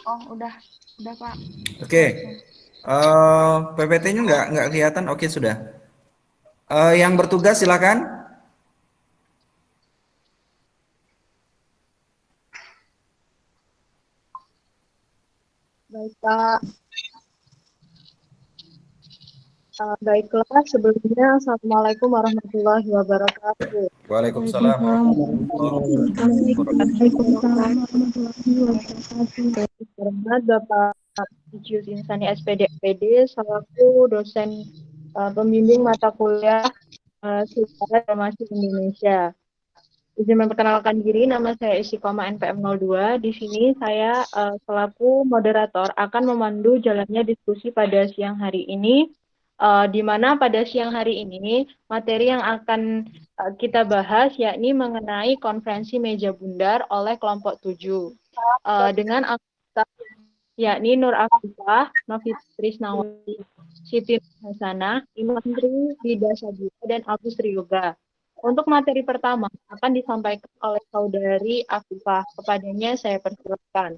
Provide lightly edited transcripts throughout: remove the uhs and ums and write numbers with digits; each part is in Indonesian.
Oh, udah Pak. Oke. Langsung. PPT-nya nggak kelihatan. Oke, sudah. Yang bertugas silakan. Baik Pak. Baiklah, sebelumnya Assalamualaikum warahmatullahi wabarakatuh. Waalaikumsalam Waalaikumsalam warahmatullahi wabarakatuh. warahmatullahi wabarakatuh. Hormat Bapak Ijius Insani SPD selaku dosen pembimbing mata kuliah Sejarah Informasi Indonesia. Izin memperkenalkan diri, nama saya Istiqomah NPM 02. Di sini saya selaku moderator akan memandu jalannya diskusi pada siang hari ini, di mana pada siang hari ini materi yang akan kita bahas yakni mengenai konferensi meja bundar oleh kelompok 7 dengan anggota yakni Nur Afifah, Novita Trisnawati, Siti Hasanah, Imantri, Lida Sabila, dan Agus Triyoga. Untuk materi pertama akan disampaikan oleh saudari Afifah. Kepadanya saya persilakan.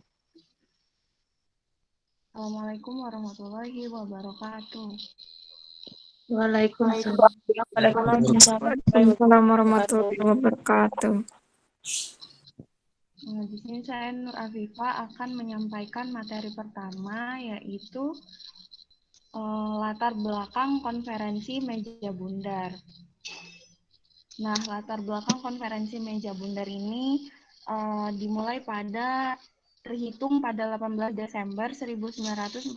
Assalamualaikum warahmatullahi wabarakatuh. Waalaikumsalam Waalaikumsalam warahmatullahi wabarakatuh. Di sini saya Nur Afifah akan menyampaikan materi pertama yaitu latar belakang konferensi meja bundar. Nah, latar belakang konferensi meja bundar ini dimulai terhitung pada 18 Desember 1948,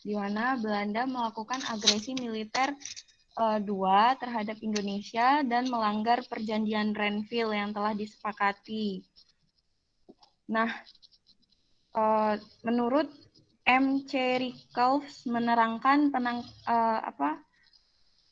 di mana Belanda melakukan agresi militer dua terhadap Indonesia dan melanggar perjanjian Renville yang telah disepakati. Nah, menurut M.C. Rickles menerangkan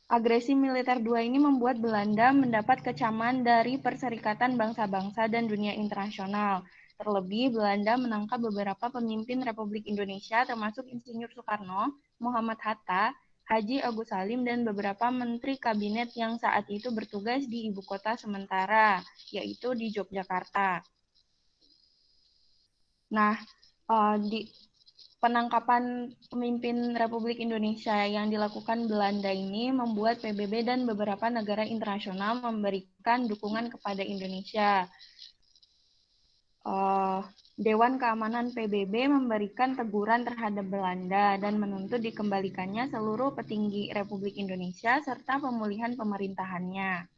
agresi militer dua ini membuat Belanda mendapat kecaman dari Perserikatan Bangsa-Bangsa dan dunia internasional. Terlebih, Belanda menangkap beberapa pemimpin Republik Indonesia termasuk Insinyur Soekarno, Muhammad Hatta, Haji Agus Salim, dan beberapa menteri kabinet yang saat itu bertugas di ibu kota sementara, yaitu di Yogyakarta. Nah, di penangkapan pemimpin Republik Indonesia yang dilakukan Belanda ini membuat PBB dan beberapa negara internasional memberikan dukungan kepada Indonesia. Dewan Keamanan PBB memberikan teguran terhadap Belanda dan menuntut dikembalikannya seluruh petinggi Republik Indonesia serta pemulihan pemerintahannya.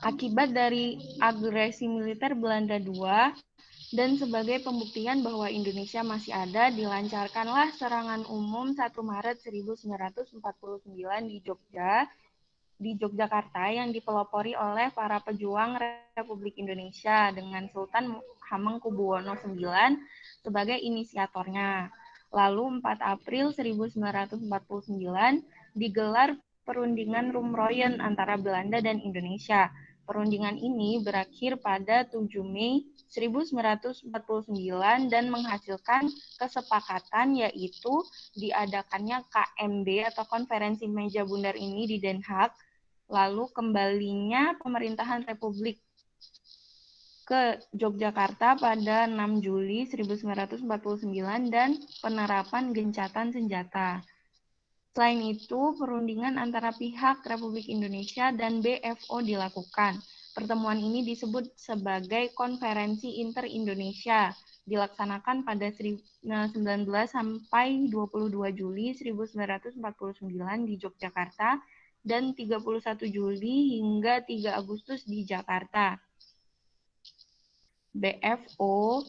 Akibat dari agresi militer Belanda II dan sebagai pembuktian bahwa Indonesia masih ada, dilancarkanlah serangan umum 1 Maret 1949 di Yogyakarta yang dipelopori oleh para pejuang Republik Indonesia dengan Sultan Hamengkubuwono IX sebagai inisiatornya. Lalu 4 April 1949 digelar perundingan Rumroyen antara Belanda dan Indonesia. Perundingan ini berakhir pada 7 Mei 1949 dan menghasilkan kesepakatan yaitu diadakannya KMB atau Konferensi Meja Bundar ini di Den Haag, lalu kembalinya pemerintahan Republik ke Yogyakarta pada 6 Juli 1949 dan penerapan gencatan senjata. Selain itu, perundingan antara pihak Republik Indonesia dan BFO dilakukan. Pertemuan ini disebut sebagai Konferensi Inter-Indonesia, dilaksanakan pada 19 sampai 22 Juli 1949 di Yogyakarta dan 31 Juli hingga 3 Agustus di Jakarta. BFO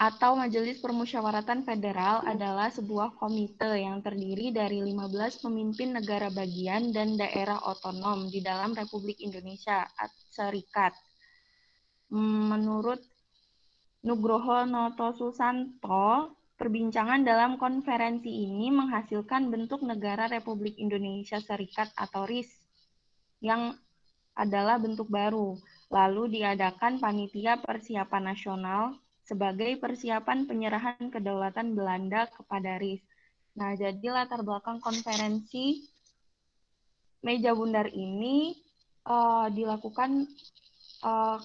atau Majelis Permusyawaratan Federal adalah sebuah komite yang terdiri dari 15 pemimpin negara bagian dan daerah otonom di dalam Republik Indonesia Serikat. Menurut Nugroho Notosusanto, perbincangan dalam konferensi ini menghasilkan bentuk negara Republik Indonesia Serikat atau RIS yang adalah bentuk baru. Lalu diadakan panitia persiapan nasional sebagai persiapan penyerahan kedaulatan Belanda kepada RIS. Nah, jadi latar belakang konferensi Meja Bundar ini dilakukan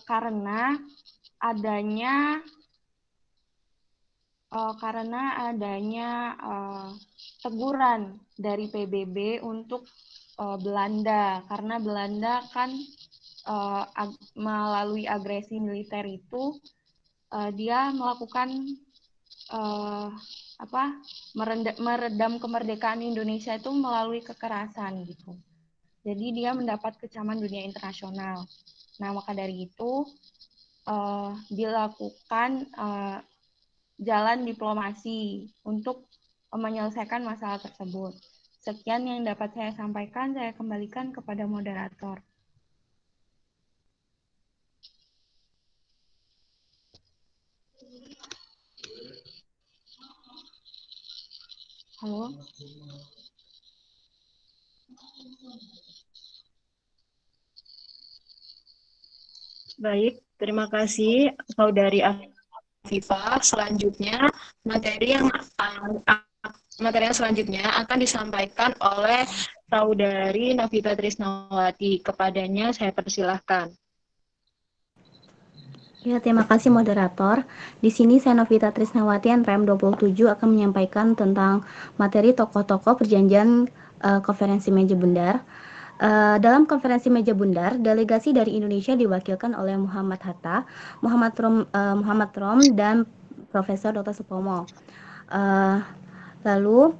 karena adanya teguran dari PBB untuk Belanda, karena Belanda kan melalui agresi militer itu dia melakukan meredam kemerdekaan Indonesia itu melalui kekerasan gitu. Jadi dia mendapat kecaman dunia internasional. Nah, maka dari itu dilakukan jalan diplomasi untuk menyelesaikan masalah tersebut. Sekian yang dapat saya sampaikan, saya kembalikan kepada moderator. Halo? Baik, terima kasih Saudari Afifah. Selanjutnya, materi yang selanjutnya akan disampaikan oleh Saudari Novita Trisnawati. Kepadanya saya persilahkan. Ya, terima kasih moderator. Di sini saya Novita Trisnawati NPM 27 akan menyampaikan tentang materi tokoh-tokoh perjanjian konferensi meja bundar. Dalam konferensi meja bundar, delegasi dari Indonesia diwakilkan oleh Muhammad Hatta, Muhammad Rom, dan Profesor Dr. Supomo. Lalu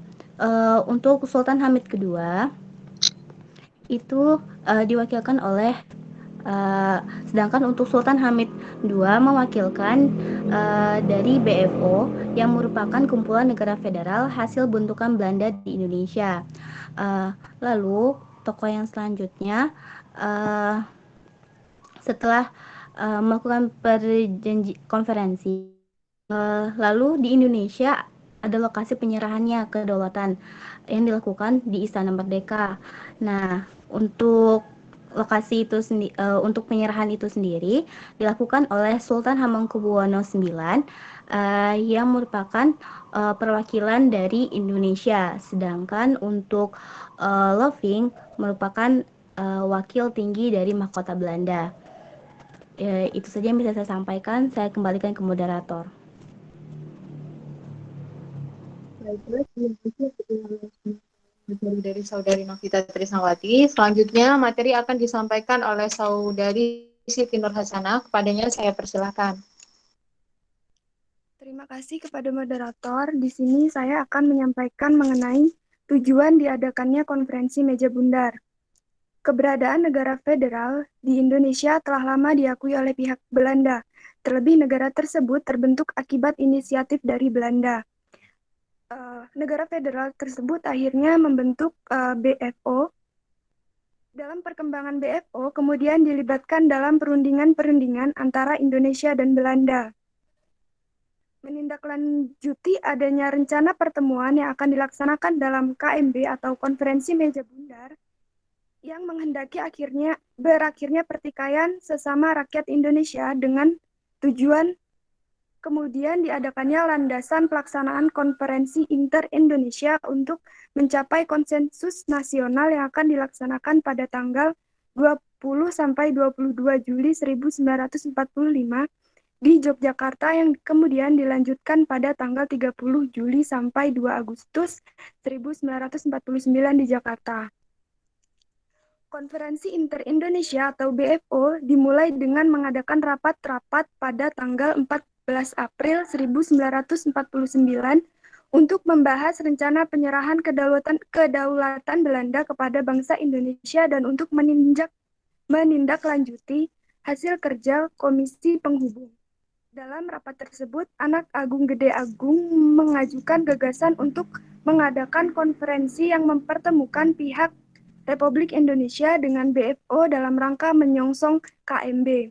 untuk Sultan Hamid II itu diwakilkan oleh sedangkan untuk Sultan Hamid II mewakilkan dari BFO yang merupakan kumpulan negara federal hasil bentukan Belanda di Indonesia. Lalu tokoh yang selanjutnya setelah melakukan konferensi, lalu di Indonesia ada lokasi penyerahannya kedaulatan yang dilakukan di Istana Merdeka. Nah, untuk lokasi itu untuk penyerahan itu sendiri dilakukan oleh Sultan Hamengkubuwono IX yang merupakan perwakilan dari Indonesia, sedangkan untuk Loving merupakan wakil tinggi dari mahkota Belanda. Itu saja yang bisa saya sampaikan. Saya kembalikan ke moderator. Baiklah, terima kasih materi dari Saudari Novita Trisnawati. Selanjutnya materi akan disampaikan oleh Saudari Siti Nur Hasanah. Kepadanya saya persilahkan. Terima kasih kepada moderator. Di sini saya akan menyampaikan mengenai tujuan diadakannya konferensi meja bundar. Keberadaan negara federal di Indonesia telah lama diakui oleh pihak Belanda. Terlebih negara tersebut terbentuk akibat inisiatif dari Belanda. Negara federal tersebut akhirnya membentuk BFO. Dalam perkembangan BFO kemudian dilibatkan dalam perundingan-perundingan antara Indonesia dan Belanda. Menindaklanjuti adanya rencana pertemuan yang akan dilaksanakan dalam KMB atau Konferensi Meja Bundar yang menghendaki berakhirnya pertikaian sesama rakyat Indonesia dengan tujuan kemudian diadakannya landasan pelaksanaan konferensi inter-Indonesia untuk mencapai konsensus nasional yang akan dilaksanakan pada tanggal 20 sampai 22 Juli 1945 di Yogyakarta yang kemudian dilanjutkan pada tanggal 30 Juli sampai 2 Agustus 1949 di Jakarta. Konferensi Inter-Indonesia atau BFO dimulai dengan mengadakan rapat-rapat pada tanggal 14 April 1949 untuk membahas rencana penyerahan kedaulatan Belanda kepada bangsa Indonesia dan untuk menindaklanjuti hasil kerja Komisi Penghubung. Dalam rapat tersebut, Anak Agung Gede Agung mengajukan gagasan untuk mengadakan konferensi yang mempertemukan pihak Republik Indonesia dengan BFO dalam rangka menyongsong KMB.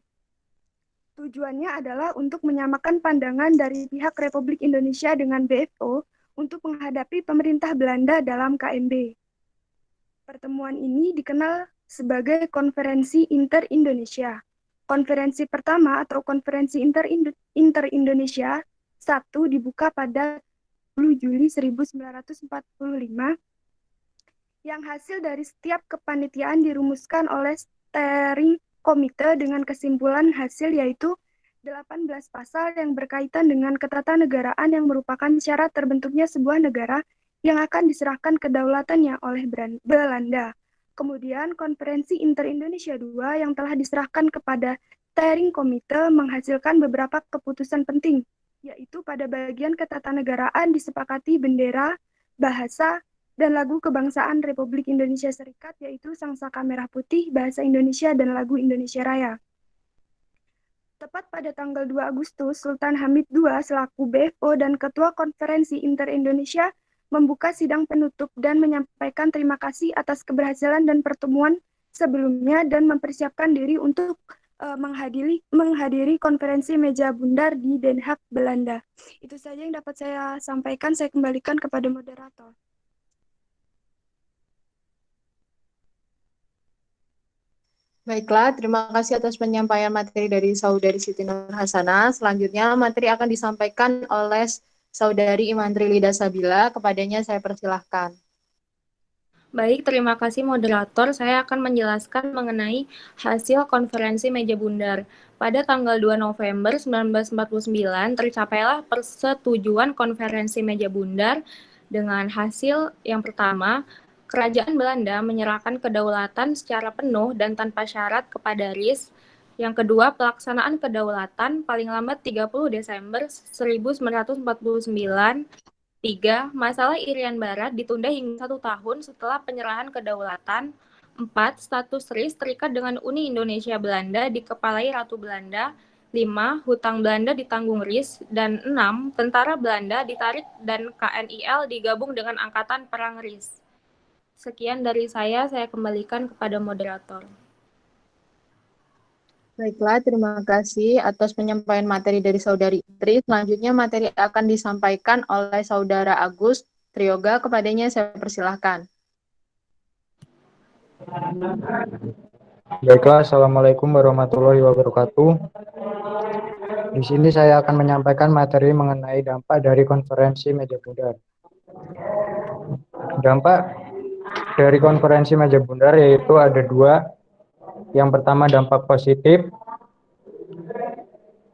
Tujuannya adalah untuk menyamakan pandangan dari pihak Republik Indonesia dengan BFO untuk menghadapi pemerintah Belanda dalam KMB. Pertemuan ini dikenal sebagai Konferensi Inter-Indonesia. Konferensi pertama atau Konferensi Inter-Indonesia 1 dibuka pada 10 Juli 1945 yang hasil dari setiap kepanitiaan dirumuskan oleh steering komite dengan kesimpulan hasil yaitu 18 pasal yang berkaitan dengan ketatanegaraan yang merupakan syarat terbentuknya sebuah negara yang akan diserahkan kedaulatannya oleh Belanda. Kemudian Konferensi Inter-Indonesia II yang telah diserahkan kepada Steering Committee menghasilkan beberapa keputusan penting, yaitu pada bagian ketatanegaraan disepakati bendera, bahasa, dan lagu kebangsaan Republik Indonesia Serikat, yaitu Sangsaka Merah Putih, Bahasa Indonesia, dan lagu Indonesia Raya. Tepat pada tanggal 2 Agustus, Sultan Hamid II selaku BFO dan Ketua Konferensi Inter-Indonesia membuka sidang penutup dan menyampaikan terima kasih atas keberhasilan dan pertemuan sebelumnya dan mempersiapkan diri untuk menghadiri konferensi meja bundar di Den Haag, Belanda. Itu saja yang dapat saya sampaikan. Saya kembalikan kepada moderator. Baiklah, terima kasih atas penyampaian materi dari Saudari Siti Nur Hasanah. Selanjutnya materi akan disampaikan oleh Saudari Imantri Lida Sabila. Kepadanya saya persilahkan. Baik, terima kasih moderator. Saya akan menjelaskan mengenai hasil konferensi meja bundar. Pada tanggal 2 November 1949 tercapailah persetujuan konferensi meja bundar dengan hasil yang pertama, Kerajaan Belanda menyerahkan kedaulatan secara penuh dan tanpa syarat kepada RIS. Yang kedua, pelaksanaan kedaulatan paling lambat 30 Desember 1949. 3. Masalah Irian Barat ditunda hingga 1 tahun setelah penyerahan kedaulatan. 4. Status RIS terikat dengan Uni Indonesia Belanda dikepalai Ratu Belanda. 5. Hutang Belanda ditanggung RIS. Dan 6. Tentara Belanda ditarik dan KNIL digabung dengan Angkatan Perang RIS. Sekian dari saya kembalikan kepada moderator. Baiklah, terima kasih atas penyampaian materi dari Saudari Itri. Selanjutnya materi akan disampaikan oleh Saudara Agus Triyoga. Kepadanya saya persilahkan. Baiklah, Assalamualaikum warahmatullahi wabarakatuh. Di sini saya akan menyampaikan materi mengenai dampak dari konferensi meja bundar. Dampak dari konferensi meja bundar yaitu ada 2. Yang pertama dampak positif,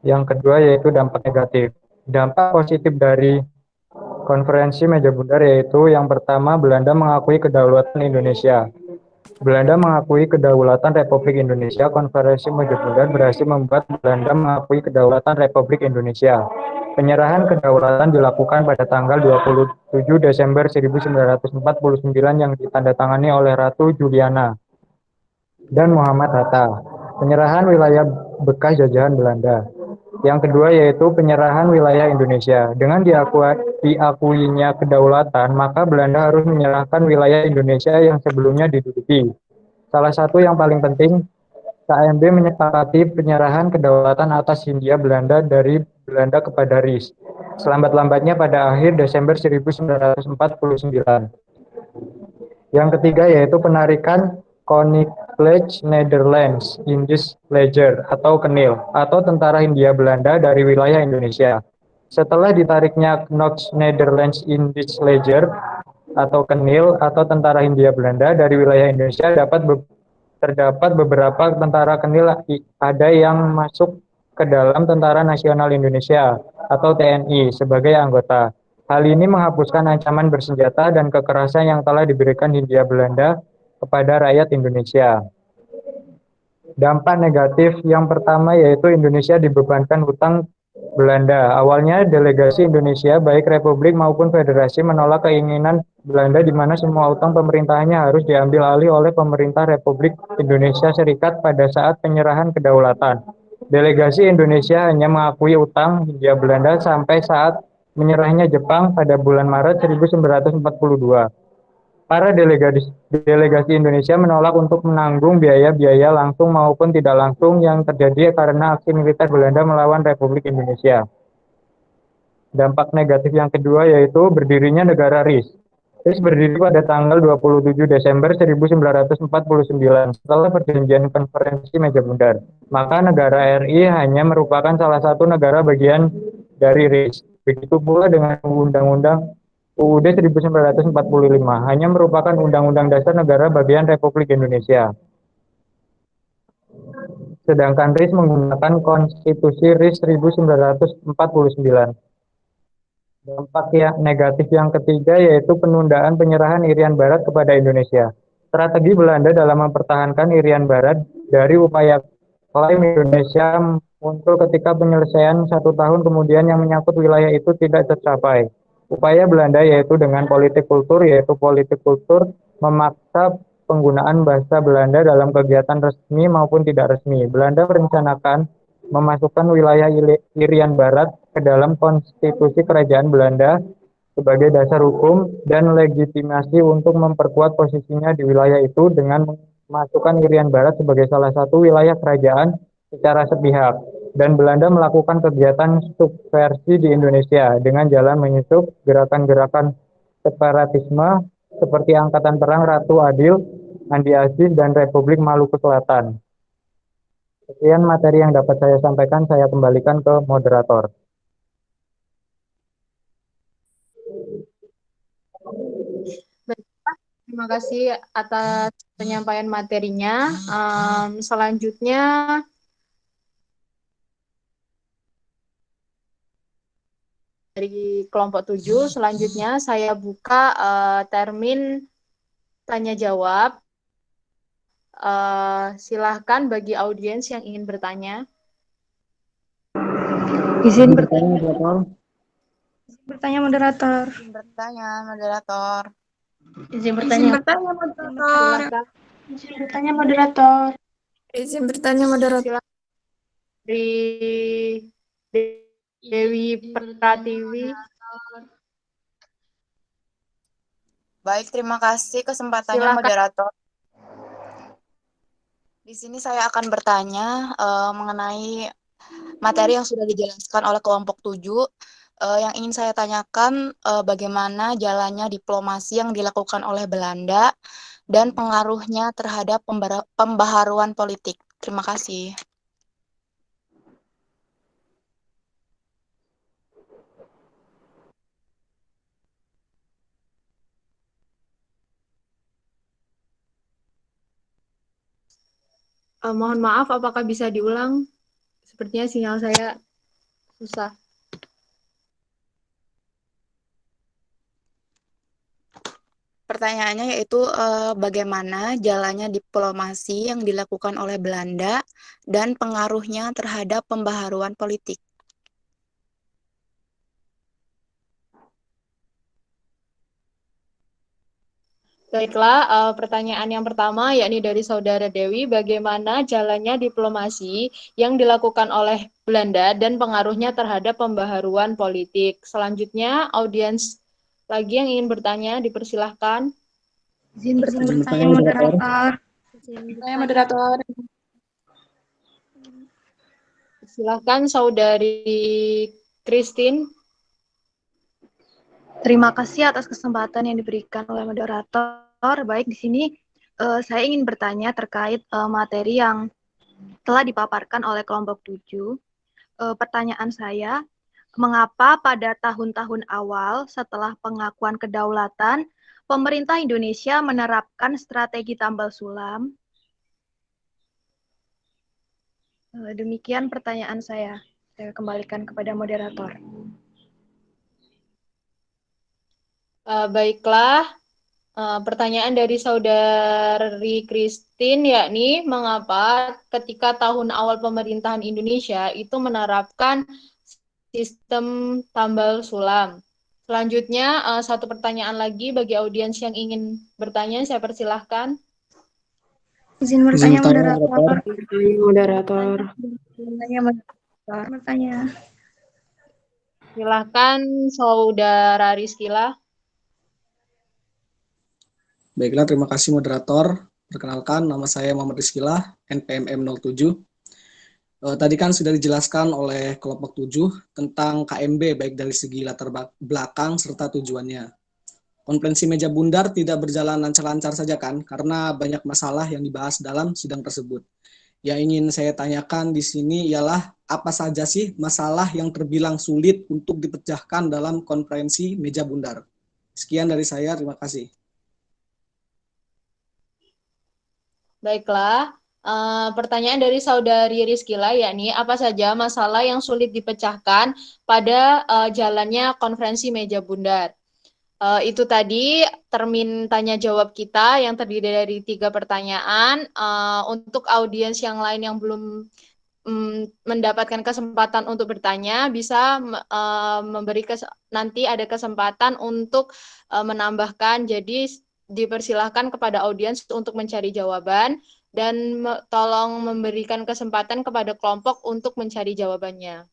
yang kedua yaitu dampak negatif. Dampak positif dari konferensi meja bundar yaitu yang pertama, Belanda mengakui kedaulatan Indonesia. Belanda mengakui kedaulatan Republik Indonesia. Konferensi meja bundar berhasil membuat Belanda mengakui kedaulatan Republik Indonesia. Penyerahan kedaulatan dilakukan pada tanggal 27 Desember 1949 yang ditandatangani oleh Ratu Juliana dan Muhammad Hatta. Penyerahan wilayah bekas jajahan Belanda. Yang kedua yaitu penyerahan wilayah Indonesia. Dengan diakuinya kedaulatan, maka Belanda harus menyerahkan wilayah Indonesia yang sebelumnya diduduki. Salah satu yang paling penting, KMB menyepakati penyerahan kedaulatan atas Hindia Belanda dari Belanda kepada RIS, selambat-lambatnya pada akhir Desember 1949. Yang ketiga yaitu penarikan Koninklijke Nederlands Indisch Leger atau KNIL atau Tentara Hindia Belanda dari wilayah Indonesia. Setelah ditariknya Knots Nederlands Indisch Leger atau KNIL atau Tentara Hindia Belanda dari wilayah Indonesia, terdapat beberapa tentara KNIL ada yang masuk ke dalam Tentara Nasional Indonesia atau TNI sebagai anggota. Hal ini menghapuskan ancaman bersenjata dan kekerasan yang telah diberikan Hindia Belanda kepada rakyat Indonesia. Dampak negatif yang pertama yaitu Indonesia dibebankan hutang Belanda. Awalnya delegasi Indonesia baik Republik maupun Federasi menolak keinginan Belanda di mana semua hutang pemerintahnya harus diambil alih oleh pemerintah Republik Indonesia Serikat pada saat penyerahan kedaulatan. Delegasi Indonesia hanya mengakui hutang Hindia Belanda sampai saat menyerahnya Jepang pada bulan Maret 1942. Para delegasi Indonesia menolak untuk menanggung biaya-biaya langsung maupun tidak langsung yang terjadi karena aksi militer Belanda melawan Republik Indonesia. Dampak negatif yang kedua yaitu berdirinya negara RIS. RIS berdiri pada tanggal 27 Desember 1949 setelah perjanjian konferensi meja bundar. Maka negara RI hanya merupakan salah satu negara bagian dari RIS. Begitu pula dengan Undang-Undang UUD 1945 hanya merupakan undang-undang dasar negara bagian Republik Indonesia. sedangkan RIS menggunakan konstitusi RIS 1949. Dampak yang negatif yang ketiga yaitu penundaan penyerahan Irian Barat kepada Indonesia. Strategi Belanda dalam mempertahankan Irian Barat dari upaya klaim Indonesia muncul ketika penyelesaian 1 tahun kemudian yang menyangkut wilayah itu tidak tercapai. Upaya Belanda yaitu dengan politik kultur memaksa penggunaan bahasa Belanda dalam kegiatan resmi maupun tidak resmi. Belanda merencanakan memasukkan wilayah Irian Barat ke dalam konstitusi kerajaan Belanda sebagai dasar hukum dan legitimasi untuk memperkuat posisinya di wilayah itu dengan memasukkan Irian Barat sebagai salah satu wilayah kerajaan secara sepihak. Dan Belanda melakukan kegiatan subversi di Indonesia dengan jalan menyusup gerakan-gerakan separatisme seperti Angkatan Perang Ratu Adil, Andi Aziz, dan Republik Maluku Selatan. Sekian materi yang dapat saya sampaikan, saya kembalikan ke moderator. Baiklah, terima kasih atas penyampaian materinya. Selanjutnya, dari kelompok 7, selanjutnya saya buka termin tanya jawab. Silahkan bagi audiens yang ingin bertanya. Izin bertanya, moderator. Izin bertanya, moderator. Izin bertanya, moderator. Silakan. Izin bertanya, moderator. Izin bertanya, moderator. Silakan. Dari Dewi Pratiwi. Baik, terima kasih kesempatannya, Silakan. moderator. Di sini saya akan bertanya mengenai materi yang sudah dijelaskan oleh kelompok 7. Yang ingin saya tanyakan bagaimana jalannya diplomasi yang dilakukan oleh Belanda dan pengaruhnya terhadap pembaharuan politik. Terima kasih. Mohon maaf, apakah bisa diulang? Sepertinya sinyal saya susah. Pertanyaannya yaitu bagaimana jalannya diplomasi yang dilakukan oleh Belanda dan pengaruhnya terhadap pembaharuan politik. Baiklah, pertanyaan yang pertama yakni dari Saudara Dewi, bagaimana jalannya diplomasi yang dilakukan oleh Belanda dan pengaruhnya terhadap pembaharuan politik. Selanjutnya, audiens lagi yang ingin bertanya, dipersilahkan. Izin bertanya, moderator. Moderator. Silakan Saudari Christine. Terima kasih atas kesempatan yang diberikan oleh moderator. Baik, di sini saya ingin bertanya terkait materi yang telah dipaparkan oleh kelompok 7. Pertanyaan saya, mengapa pada tahun-tahun awal setelah pengakuan kedaulatan, pemerintah Indonesia menerapkan strategi tambal sulam? Demikian pertanyaan saya. Saya kembalikan kepada moderator. Baiklah, pertanyaan dari Saudari Christine yakni mengapa ketika tahun awal pemerintahan Indonesia itu menerapkan sistem tambal sulam. Selanjutnya, satu pertanyaan lagi bagi audiens yang ingin bertanya, saya persilahkan. Izin bertanya, moderator. Bertanya. Silahkan Saudara Rizkila. Baiklah, terima kasih moderator. Perkenalkan, nama saya Muhammad Rizkilah, NPM 07. Tadi kan sudah dijelaskan oleh kelompok 7 tentang KMB, baik dari segi latar belakang serta tujuannya. Konferensi meja bundar tidak berjalan lancar-lancar saja kan, karena banyak masalah yang dibahas dalam sidang tersebut. Yang ingin saya tanyakan di sini ialah apa saja sih masalah yang terbilang sulit untuk dipecahkan dalam konferensi meja bundar. Sekian dari saya, terima kasih. Baiklah, Pertanyaan dari saudari Rizkila, yakni apa saja masalah yang sulit dipecahkan pada jalannya konferensi meja bundar. Itu tadi termin tanya jawab kita yang terdiri dari 3 pertanyaan. Untuk audiens yang lain yang belum mendapatkan kesempatan untuk bertanya, bisa nanti ada kesempatan untuk menambahkan. Jadi dipersilahkan kepada audiens untuk mencari jawaban dan tolong memberikan kesempatan kepada kelompok untuk mencari jawabannya.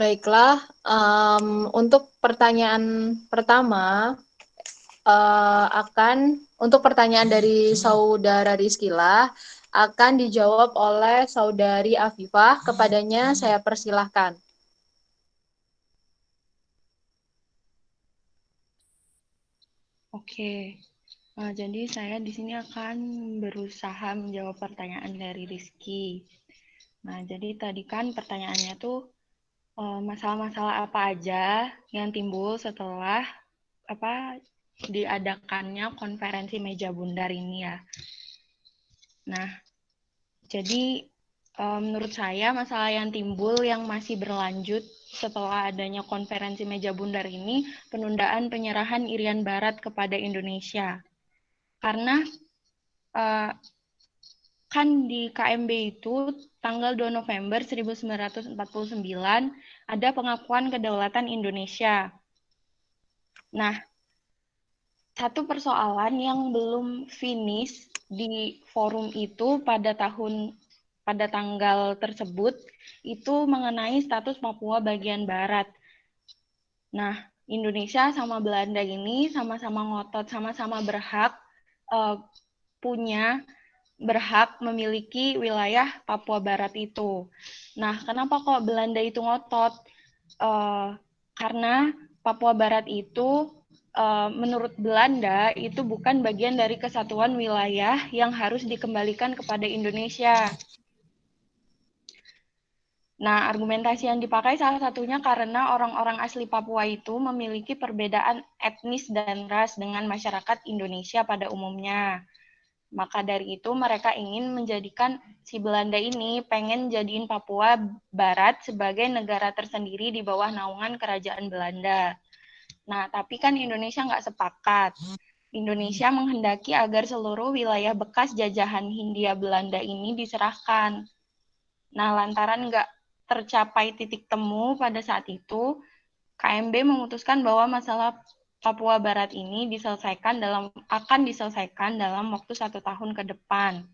Baiklah, untuk pertanyaan pertama untuk pertanyaan dari Saudara Rizkila akan dijawab oleh Saudari Afifah. Kepadanya saya persilahkan. Oke, jadi saya di sini akan berusaha menjawab pertanyaan dari Rizky. Nah, jadi tadi kan pertanyaannya tuh masalah-masalah apa aja yang timbul setelah diadakannya konferensi meja bundar ini ya. Nah, jadi menurut saya masalah yang timbul yang masih berlanjut setelah adanya konferensi meja bundar ini penundaan penyerahan Irian Barat kepada Indonesia. Karena kan di KMB itu tanggal 2 November 1949 ada pengakuan kedaulatan Indonesia. Nah, satu persoalan yang belum finish di forum itu pada tanggal tersebut itu mengenai status Papua bagian barat. Nah, Indonesia sama Belanda ini sama-sama ngotot, sama-sama berhak memiliki wilayah Papua Barat itu. Nah, kenapa kok Belanda itu ngotot? Karena Papua Barat itu menurut Belanda itu bukan bagian dari kesatuan wilayah yang harus dikembalikan kepada Indonesia. Nah, argumentasi yang dipakai salah satunya karena orang-orang asli Papua itu memiliki perbedaan etnis dan ras dengan masyarakat Indonesia pada umumnya. Maka dari itu mereka ingin menjadikan si Belanda ini pengen jadiin Papua Barat sebagai negara tersendiri di bawah naungan kerajaan Belanda. Nah, tapi kan Indonesia nggak sepakat. Indonesia menghendaki agar seluruh wilayah bekas jajahan Hindia Belanda ini diserahkan. Nah, lantaran nggak tercapai titik temu pada saat itu, KMB memutuskan bahwa masalah Papua Barat ini akan diselesaikan dalam waktu 1 tahun ke depan.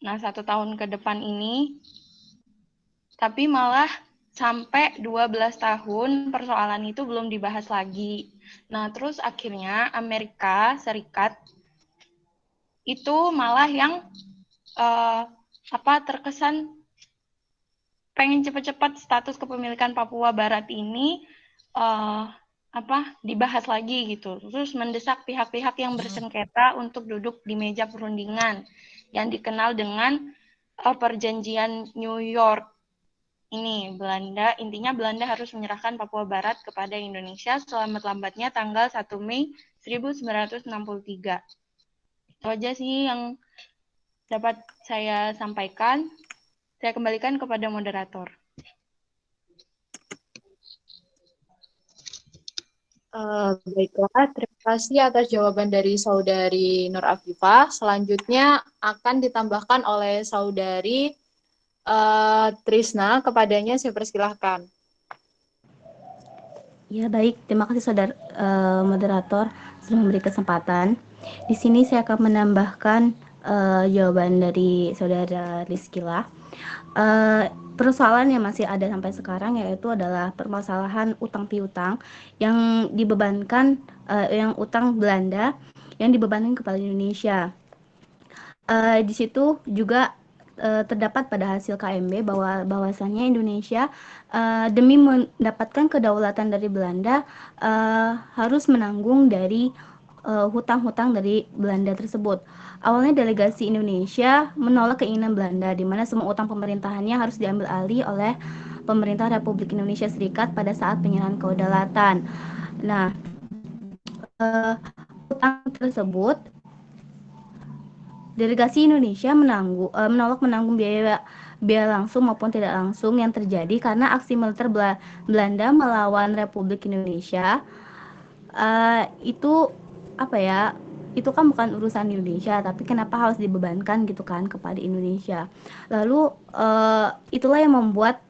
Nah, 1 tahun ke depan ini, tapi malah sampai 12 tahun persoalan itu belum dibahas lagi. Nah, terus akhirnya Amerika Serikat itu malah yang terkesan pengen cepat-cepat status kepemilikan Papua Barat ini dibahas lagi gitu. Terus mendesak pihak-pihak yang bersengketa untuk duduk di meja perundingan yang dikenal dengan Perjanjian New York. Intinya Belanda harus menyerahkan Papua Barat kepada Indonesia selamat-lambatnya tanggal 1 Mei 1963. Itu aja sih yang dapat saya sampaikan. Saya kembalikan kepada moderator. Baiklah, terima kasih atas jawaban dari Saudari Nur Afifah. Selanjutnya akan ditambahkan oleh Saudari Trisna. Kepadanya saya persilahkan. Ya, baik. Terima kasih Saudara moderator sudah memberi kesempatan. Di sini saya akan menambahkan jawaban dari Saudara Rizkila. Persoalan yang masih ada sampai sekarang yaitu adalah permasalahan utang piutang yang dibebankan yang utang Belanda yang dibebankan kepada Indonesia. Di situ juga terdapat pada hasil KMB bahwasannya Indonesia demi mendapatkan kedaulatan dari Belanda harus menanggung dari hutang-hutang dari Belanda tersebut. Awalnya delegasi Indonesia menolak keinginan Belanda di mana semua utang pemerintahannya harus diambil alih oleh pemerintah Republik Indonesia Serikat pada saat penyerahan kedaulatan. Nah, hutang tersebut delegasi Indonesia menolak menanggung biaya langsung maupun tidak langsung yang terjadi karena aksi militer Belanda melawan Republik Indonesia. Itu kan bukan urusan Indonesia, tapi kenapa harus dibebankan gitu kan kepada Indonesia. Lalu itulah yang membuat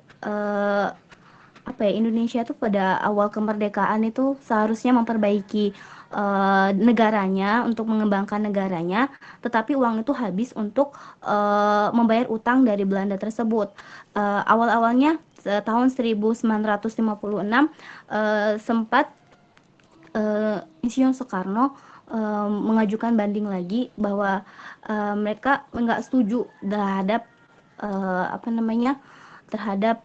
Indonesia tuh pada awal kemerdekaan itu seharusnya memperbaiki negaranya, untuk mengembangkan negaranya, tetapi uang itu habis untuk membayar utang dari Belanda tersebut. Awal-awalnya tahun 1956 sempat Insinyur Soekarno mengajukan banding lagi bahwa mereka nggak setuju terhadap terhadap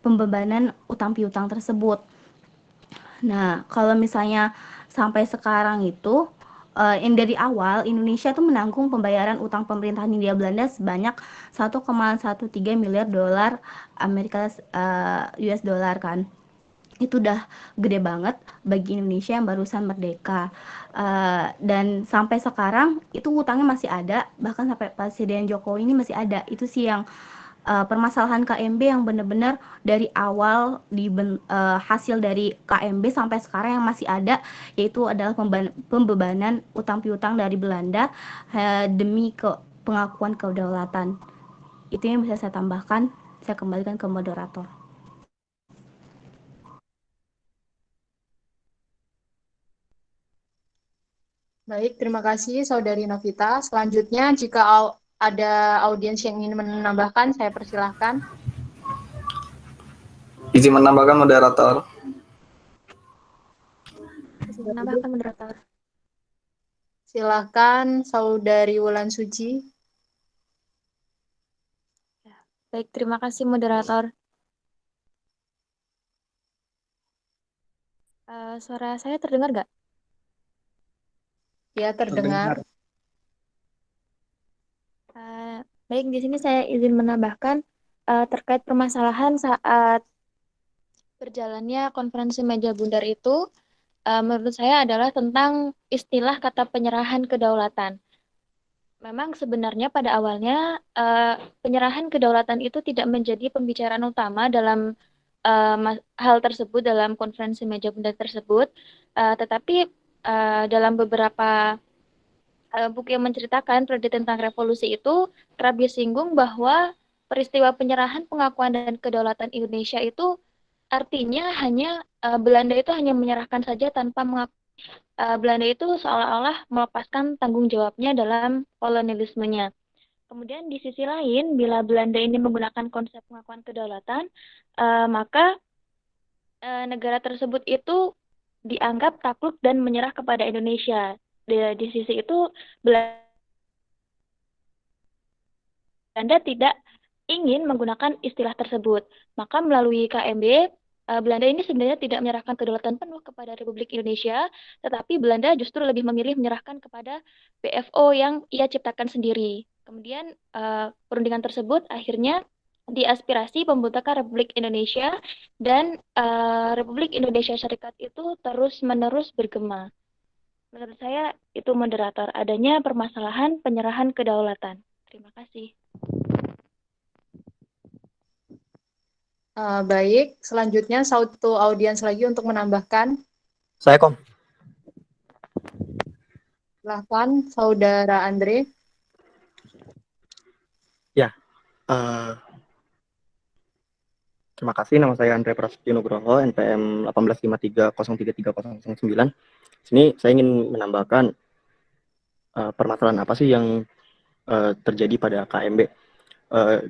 pembebanan utang piutang tersebut. Nah, kalau misalnya sampai sekarang itu yang dari awal Indonesia tuh menanggung pembayaran utang pemerintahan Hindia Belanda sebanyak 1,13 miliar dolar Amerika US dollar kan. Itu udah gede banget bagi Indonesia yang barusan merdeka. Dan sampai sekarang itu utangnya masih ada, bahkan sampai Presiden Jokowi ini masih ada. Itu sih yang permasalahan KMB yang benar-benar dari awal hasil dari KMB sampai sekarang yang masih ada, yaitu adalah pembebanan utang piutang dari Belanda demi pengakuan kedaulatan. Itu yang bisa saya tambahkan. Saya kembalikan ke moderator. Baik, terima kasih Saudari Novita. Selanjutnya, jika ada audiens yang ingin menambahkan, saya persilahkan. Izin menambahkan moderator. Izin menambahkan moderator. Silakan Saudari Wulan Suci. Baik, terima kasih moderator. Suara saya terdengar nggak? Ya, terdengar. Baik, di sini saya izin menambahkan terkait permasalahan saat berjalannya konferensi meja bundar itu, menurut saya adalah tentang istilah kata penyerahan kedaulatan. Memang sebenarnya pada awalnya penyerahan kedaulatan itu tidak menjadi pembicaraan utama dalam hal tersebut, dalam konferensi meja bundar tersebut, tetapi dalam beberapa buku yang menceritakan periode tentang revolusi itu kerap disinggung bahwa peristiwa penyerahan, pengakuan, dan kedaulatan Indonesia itu artinya hanya Belanda itu hanya menyerahkan saja tanpa Belanda itu seolah-olah melepaskan tanggung jawabnya dalam kolonialismenya. Kemudian di sisi lain, bila Belanda ini menggunakan konsep pengakuan kedaulatan, maka negara tersebut itu dianggap takluk dan menyerah kepada Indonesia. Di sisi itu Belanda tidak ingin menggunakan istilah tersebut. Maka melalui KMB, Belanda ini sebenarnya tidak menyerahkan kedaulatan penuh kepada Republik Indonesia, tetapi Belanda justru lebih memilih menyerahkan kepada PFO yang ia ciptakan sendiri. Kemudian perundingan tersebut akhirnya diaspirasi pembentukan Republik Indonesia, dan Republik Indonesia Serikat itu terus-menerus bergema. Menurut saya itu moderator, adanya permasalahan penyerahan kedaulatan. Terima kasih. Baik, selanjutnya satu audiens lagi untuk menambahkan. Saya Kom. Silahkan Saudara Andre. Ya, terima kasih. Nama saya Andre Prasetyo Nugroho, NPM 185303309. Sini saya ingin menambahkan permasalahan apa sih yang terjadi pada KMB.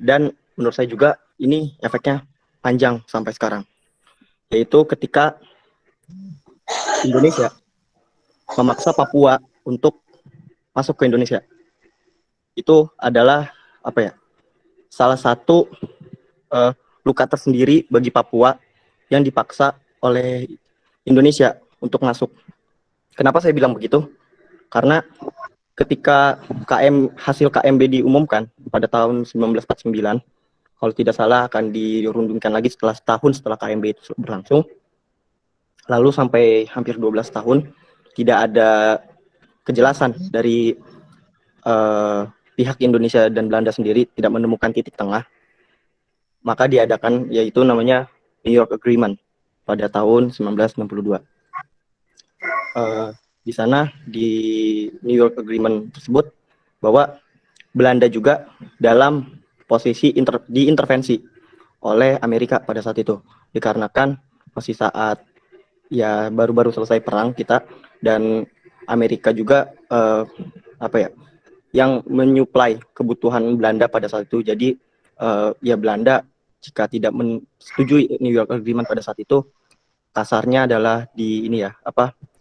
Dan menurut saya juga ini efeknya panjang sampai sekarang. Yaitu ketika Indonesia memaksa Papua untuk masuk ke Indonesia. Itu adalah salah satu luka tersendiri bagi Papua yang dipaksa oleh Indonesia untuk masuk. Kenapa saya bilang begitu? Karena ketika hasil KMB diumumkan pada tahun 1949, kalau tidak salah akan dirundingkan lagi setahun setelah KMB itu berlangsung, lalu sampai hampir 12 tahun tidak ada kejelasan dari pihak Indonesia dan Belanda sendiri, tidak menemukan titik tengah. Maka diadakan yaitu namanya New York Agreement pada tahun 1962. Di sana di New York Agreement tersebut bahwa Belanda juga dalam posisi diintervensi oleh Amerika pada saat itu, dikarenakan masih saat ya baru-baru selesai perang kita, dan Amerika juga yang menyuplai kebutuhan Belanda pada saat itu. Jadi ya Belanda jika tidak menyetujui New York Agreement pada saat itu, kasarnya adalah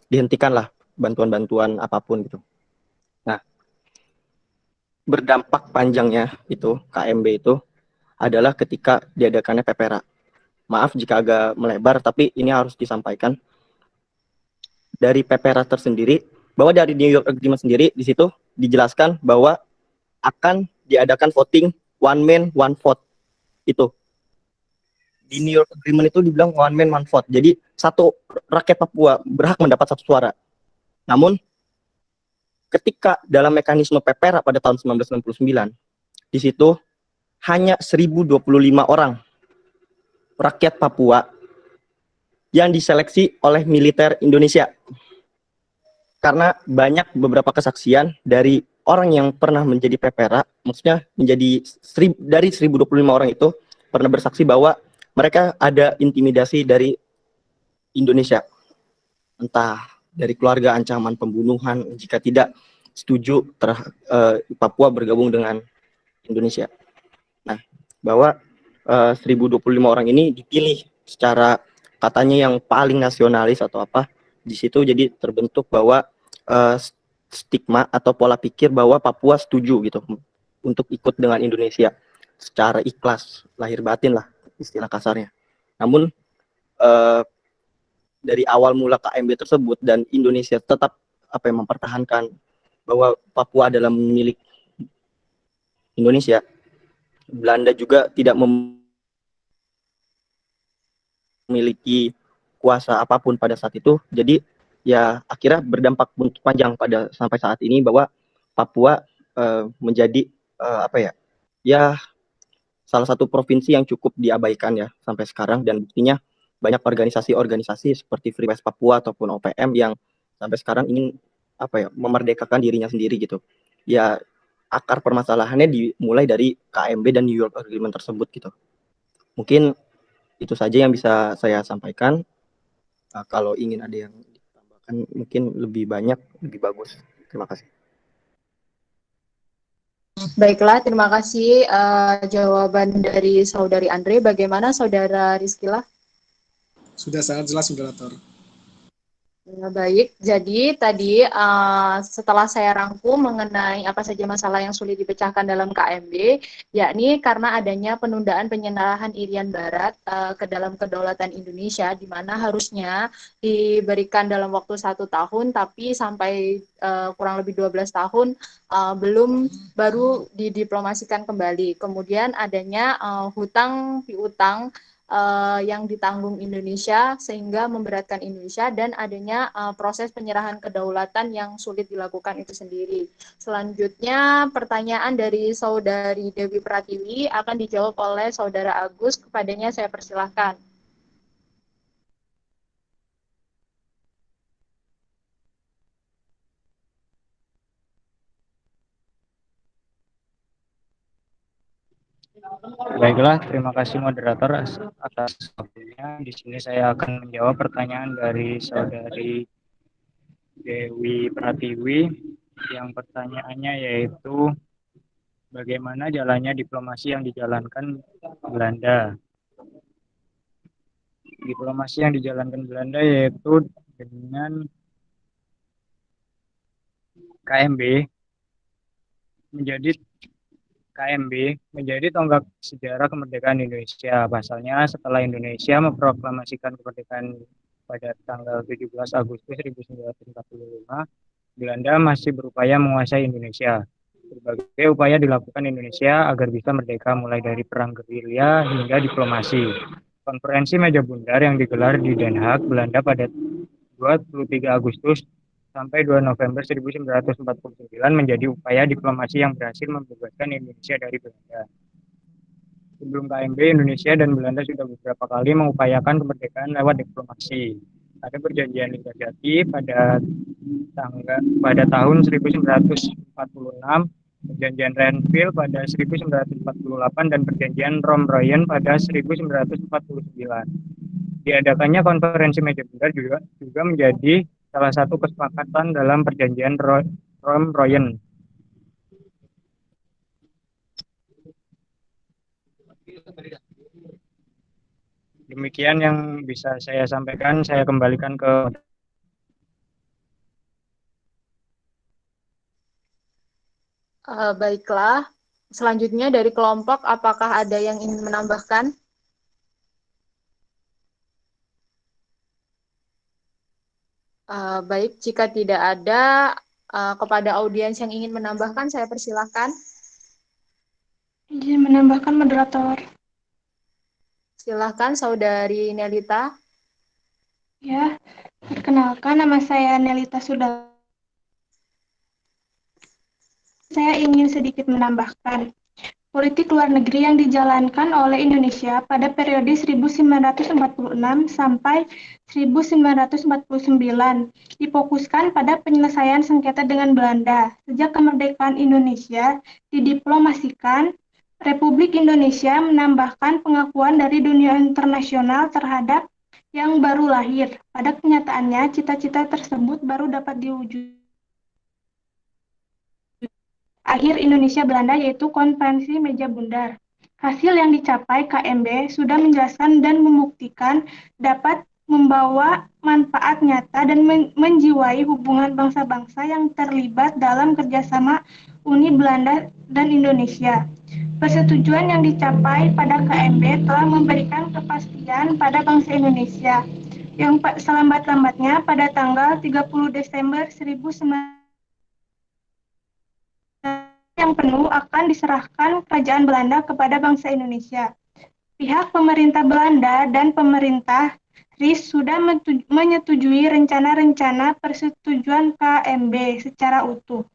dihentikanlah bantuan-bantuan apapun gitu. Nah, berdampak panjangnya itu KMB itu adalah ketika diadakannya PPRA. Maaf jika agak melebar, tapi ini harus disampaikan. Dari PPRA tersendiri, bahwa dari New York Agreement sendiri, di situ dijelaskan bahwa akan diadakan voting one man, one vote. Itu. Di New York Agreement itu dibilang one man, one vote. Jadi, satu rakyat Papua berhak mendapat satu suara. Namun, ketika dalam mekanisme PPRA pada tahun 1969, di situ hanya 1.025 orang rakyat Papua yang diseleksi oleh militer Indonesia. Karena banyak beberapa kesaksian dari orang yang pernah menjadi PPRA, maksudnya menjadi dari 1.025 orang itu pernah bersaksi bahwa mereka ada intimidasi dari Indonesia. Entah dari keluarga, ancaman pembunuhan jika tidak setuju Papua bergabung dengan Indonesia. Nah, bahwa 1.025 orang ini dipilih secara katanya yang paling nasionalis atau apa. Di situ jadi terbentuk bahwa stigma atau pola pikir bahwa Papua setuju gitu untuk ikut dengan Indonesia secara ikhlas, lahir batin lah istilah kasarnya. Namun dari awal mula KMB tersebut dan Indonesia tetap mempertahankan bahwa Papua adalah milik Indonesia, Belanda juga tidak memiliki kuasa apapun pada saat itu. Jadi ya akhirnya berdampak panjang pada sampai saat ini bahwa Papua menjadi salah satu provinsi yang cukup diabaikan ya sampai sekarang, dan buktinya banyak organisasi-organisasi seperti Free West Papua ataupun OPM yang sampai sekarang ingin memerdekakan dirinya sendiri gitu. Ya akar permasalahannya dimulai dari KMB dan New York Agreement tersebut gitu. Mungkin itu saja yang bisa saya sampaikan. Kalau ingin ada yang ditambahkan mungkin lebih banyak, lebih bagus. Terima kasih. Baiklah, terima kasih jawaban dari Saudari Andre. Bagaimana Saudara Rizkila? Sudah sangat jelas, moderator. Baik, jadi tadi setelah saya rangkum mengenai apa saja masalah yang sulit dipecahkan dalam KMB, yakni karena adanya penundaan penyerahan Irian Barat ke dalam kedaulatan Indonesia, di mana harusnya diberikan dalam waktu 1 tahun, tapi sampai kurang lebih 12 tahun baru didiplomasikan kembali. Kemudian adanya hutang piutang yang ditanggung Indonesia sehingga memberatkan Indonesia, dan adanya proses penyerahan kedaulatan yang sulit dilakukan itu sendiri. Selanjutnya pertanyaan dari Saudari Dewi Pratiwi akan dijawab oleh Saudara Agus. Kepadanya saya persilahkan. Baiklah, terima kasih moderator atas waktunya. Di sini saya akan menjawab pertanyaan dari Saudari Dewi Pratiwi. Yang pertanyaannya yaitu bagaimana jalannya diplomasi yang dijalankan Belanda. Diplomasi yang dijalankan Belanda yaitu dengan KMB menjadi tonggak sejarah kemerdekaan Indonesia. Pasalnya setelah Indonesia memproklamasikan kemerdekaan pada tanggal 17 Agustus 1945, Belanda masih berupaya menguasai Indonesia. Berbagai upaya dilakukan Indonesia agar bisa merdeka, mulai dari perang gerilya hingga diplomasi. Konferensi Meja Bundar yang digelar di Den Haag, Belanda pada 23 Agustus sampai 2 November 1949 menjadi upaya diplomasi yang berhasil membebaskan Indonesia dari Belanda. Sebelum KMB, Indonesia dan Belanda sudah beberapa kali mengupayakan kemerdekaan lewat diplomasi. Ada perjanjian Ligadati pada tahun 1946, perjanjian Renville pada 1948, dan perjanjian Romroyen pada 1949. Diadakannya konferensi Meja Bundar juga menjadi salah satu kesepakatan dalam perjanjian Rome-Royen. Demikian yang bisa saya sampaikan, saya kembalikan ke Baiklah, selanjutnya dari kelompok, apakah ada yang ingin menambahkan? Baik, jika tidak ada, kepada audiens yang ingin menambahkan, saya persilahkan. Izin menambahkan moderator. Silahkan, Saudari Nelita. Ya, perkenalkan nama saya Nelita Sudah. Saya ingin sedikit menambahkan. Politik luar negeri yang dijalankan oleh Indonesia pada periode 1946 sampai 1949 difokuskan pada penyelesaian sengketa dengan Belanda. Sejak kemerdekaan Indonesia didiplomasikan, Republik Indonesia menambahkan pengakuan dari dunia internasional terhadap yang baru lahir. Pada kenyataannya, cita-cita tersebut baru dapat diwujudkan akhir Indonesia Belanda, yaitu Konferensi Meja Bundar. Hasil yang dicapai KMB sudah menjelaskan dan membuktikan dapat membawa manfaat nyata dan menjiwai hubungan bangsa-bangsa yang terlibat dalam kerjasama Uni Belanda dan Indonesia. Persetujuan yang dicapai pada KMB telah memberikan kepastian pada bangsa Indonesia yang selambat-lambatnya pada tanggal 30 Desember 1945 yang penuh akan diserahkan Kerajaan Belanda kepada bangsa Indonesia. Pihak pemerintah Belanda dan pemerintah RIS sudah menyetujui rencana-rencana persetujuan KMB secara utuh.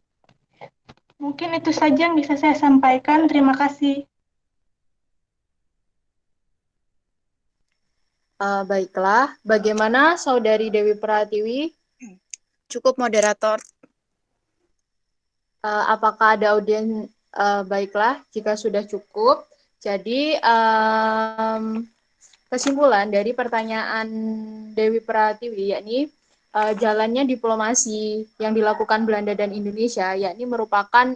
Mungkin itu saja yang bisa saya sampaikan. Terima kasih. Baiklah, bagaimana Saudari Dewi Pratiwi? Cukup moderator. Apakah ada audiens? Baiklah, jika sudah cukup. Jadi, kesimpulan dari pertanyaan Dewi Pratiwi, yakni jalannya diplomasi yang dilakukan Belanda dan Indonesia, yakni merupakan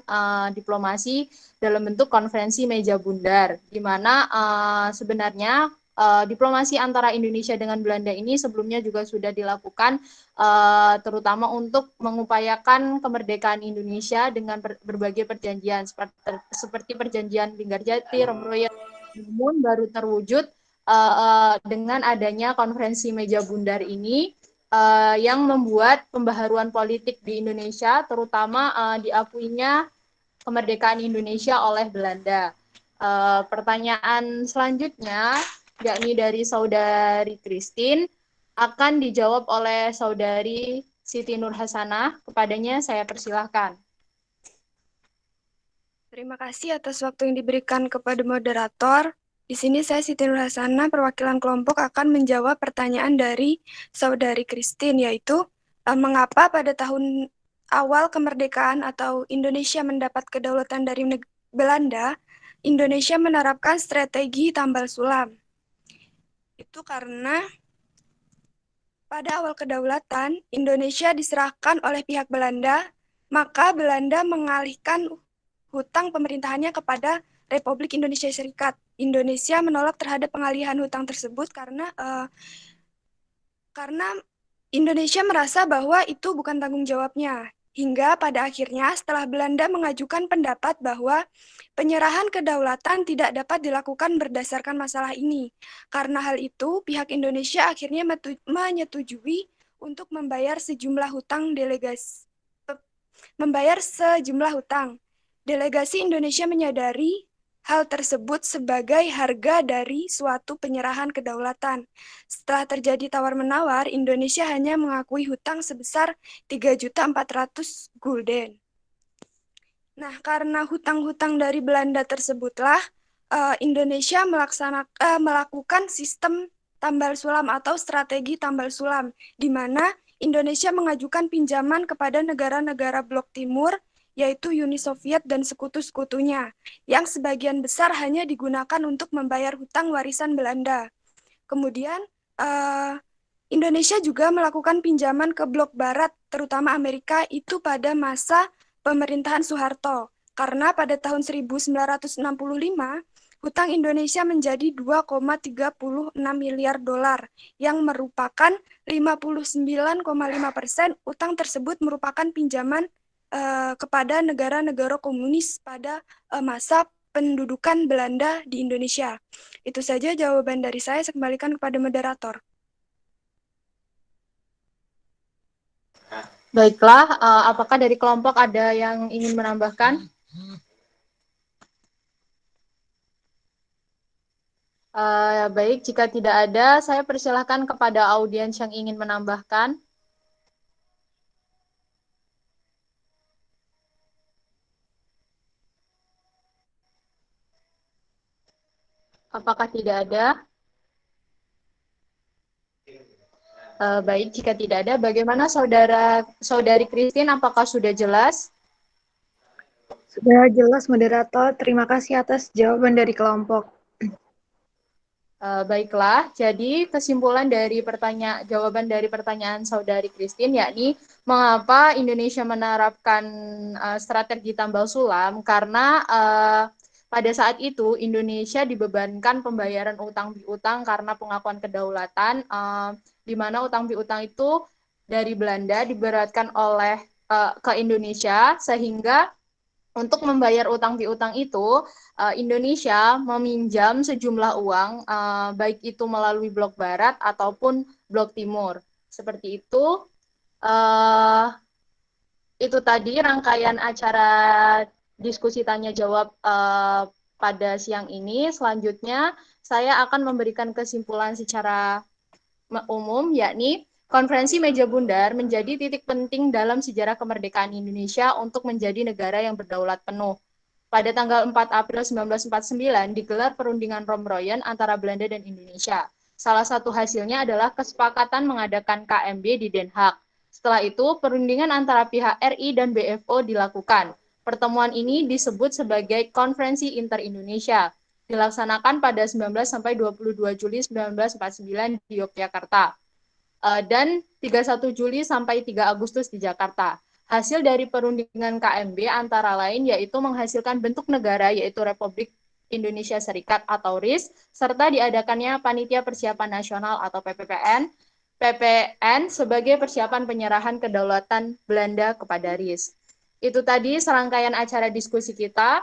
diplomasi dalam bentuk konferensi meja bundar, di mana sebenarnya diplomasi antara Indonesia dengan Belanda ini sebelumnya juga sudah dilakukan, terutama untuk mengupayakan kemerdekaan Indonesia dengan berbagai perjanjian seperti perjanjian Linggarjati, Rome-Royen, namun baru terwujud dengan adanya konferensi meja bundar ini, yang membuat pembaharuan politik di Indonesia, terutama diakuinya kemerdekaan Indonesia oleh Belanda. Pertanyaan selanjutnya, yakni dari Saudari Christine, akan dijawab oleh Saudari Siti Nur Hasanah. Kepadanya saya persilahkan. Terima kasih atas waktu yang diberikan kepada moderator. Di sini saya Siti Nur Hasanah, perwakilan kelompok, akan menjawab pertanyaan dari Saudari Christine, yaitu mengapa pada tahun awal kemerdekaan atau Indonesia mendapat kedaulatan dari Belanda, Indonesia menerapkan strategi tambal sulam. Itu karena pada awal kedaulatan, Indonesia diserahkan oleh pihak Belanda, maka Belanda mengalihkan hutang pemerintahannya kepada Republik Indonesia Serikat. Indonesia menolak terhadap pengalihan hutang tersebut karena Indonesia merasa bahwa itu bukan tanggung jawabnya. Hingga pada akhirnya setelah Belanda mengajukan pendapat bahwa penyerahan kedaulatan tidak dapat dilakukan berdasarkan masalah ini. Karena hal itu, pihak Indonesia akhirnya menyetujui untuk membayar sejumlah hutang Delegasi Indonesia menyadari hal tersebut sebagai harga dari suatu penyerahan kedaulatan. Setelah terjadi tawar-menawar, Indonesia hanya mengakui hutang sebesar 3.400.000 gulden. Nah, karena hutang-hutang dari Belanda tersebutlah Indonesia melakukan sistem tambal sulam atau strategi tambal sulam, di mana Indonesia mengajukan pinjaman kepada negara-negara Blok Timur, yaitu Uni Soviet dan sekutu-sekutunya, yang sebagian besar hanya digunakan untuk membayar hutang warisan Belanda. Kemudian, Indonesia juga melakukan pinjaman ke blok barat, terutama Amerika, itu pada masa pemerintahan Soeharto. Karena pada tahun 1965, hutang Indonesia menjadi 2,36 miliar dolar, yang merupakan 59,5%. Utang tersebut merupakan pinjaman kepada negara-negara komunis pada masa pendudukan Belanda di Indonesia. Itu saja jawaban dari saya kembalikan kepada moderator. Baiklah, apakah dari kelompok ada yang ingin menambahkan? Baik, jika tidak ada, saya persilahkan kepada audiens yang ingin menambahkan. Apakah tidak ada? Baik, jika tidak ada, bagaimana saudari Christine, apakah sudah jelas? Sudah jelas, moderator. Terima kasih atas jawaban dari kelompok. Baiklah, jadi kesimpulan dari jawaban dari pertanyaan saudari Christine, yakni mengapa Indonesia menerapkan strategi tambal sulam, karena pada saat itu Indonesia dibebankan pembayaran utang piutang karena pengakuan kedaulatan, di mana utang piutang itu dari Belanda diberatkan oleh ke Indonesia, sehingga untuk membayar utang piutang itu Indonesia meminjam sejumlah uang, baik itu melalui blok barat ataupun blok timur. Seperti itu. Itu tadi rangkaian acara diskusi tanya jawab pada siang ini. Selanjutnya saya akan memberikan kesimpulan secara umum, yakni Konferensi Meja Bundar menjadi titik penting dalam sejarah kemerdekaan Indonesia untuk menjadi negara yang berdaulat penuh. Pada tanggal 4 April 1949 digelar perundingan Romroyen antara Belanda dan Indonesia. Salah satu hasilnya adalah kesepakatan mengadakan KMB di Den Haag. Setelah itu, perundingan antara pihak RI dan BFO dilakukan. Pertemuan ini disebut sebagai Konferensi Inter-Indonesia, dilaksanakan pada 19 sampai 22 Juli 1949 di Yogyakarta, dan 31 Juli sampai 3 Agustus di Jakarta. Hasil dari perundingan KMB antara lain yaitu menghasilkan bentuk negara, yaitu Republik Indonesia Serikat atau RIS, serta diadakannya Panitia Persiapan Nasional atau PPN sebagai persiapan penyerahan kedaulatan Belanda kepada RIS. Itu tadi serangkaian acara diskusi kita.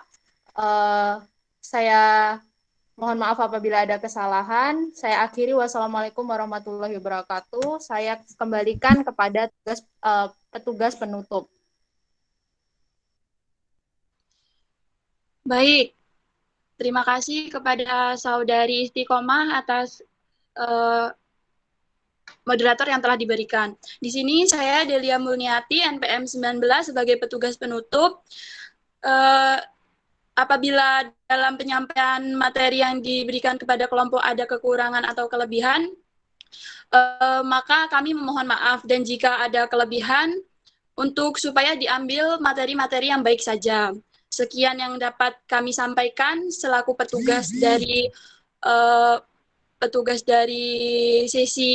Saya mohon maaf apabila ada kesalahan. Saya akhiri. Wassalamualaikum warahmatullahi wabarakatuh. Saya kembalikan kepada petugas penutup. Baik, terima kasih kepada Saudari Istiqomah atas moderator yang telah diberikan. Di sini saya Delia Mulniati, NPM 19 sebagai petugas penutup. Apabila dalam penyampaian materi yang diberikan kepada kelompok ada kekurangan atau kelebihan, maka kami memohon maaf, dan jika ada kelebihan, supaya diambil materi-materi yang baik saja. Sekian yang dapat kami sampaikan selaku petugas dari sesi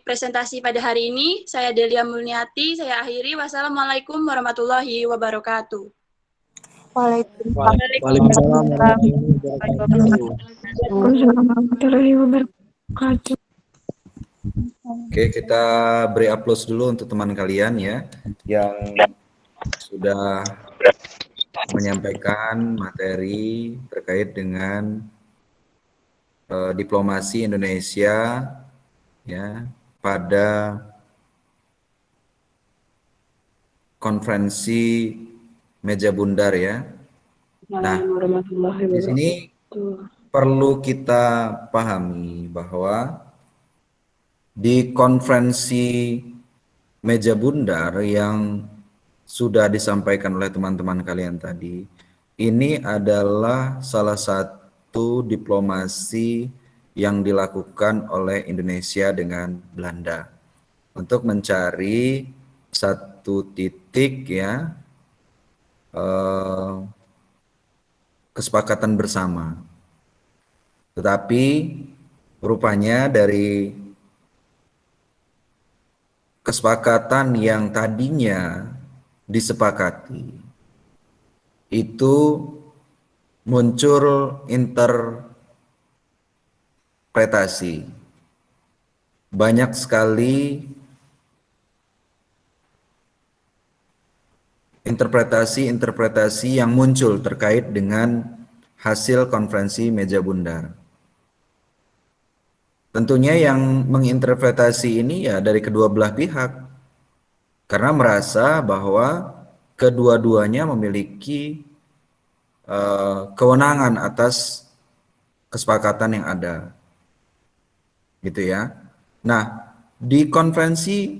presentasi pada hari ini. Saya Delia Mulniati, saya akhiri. Wassalamualaikum warahmatullahi wabarakatuh. Waalaikumsalam warahmatullahi wabarakatuh. Oke, kita beri aplaus dulu untuk teman kalian ya yang sudah menyampaikan materi terkait dengan diplomasi Indonesia ya pada konferensi Meja Bundar ya. Nah, di sini perlu kita pahami bahwa di konferensi Meja Bundar yang sudah disampaikan oleh teman-teman kalian tadi, ini adalah salah satu diplomasi yang dilakukan oleh Indonesia dengan Belanda untuk mencari satu titik ya kesepakatan bersama. Tetapi rupanya dari kesepakatan yang tadinya disepakati itu muncul interpretasi. Banyak sekali interpretasi-interpretasi yang muncul terkait dengan hasil konferensi meja bundar. Tentunya yang menginterpretasi ini ya dari kedua belah pihak, karena merasa bahwa kedua-duanya memiliki kewenangan atas kesepakatan yang ada, gitu ya. Nah, di konferensi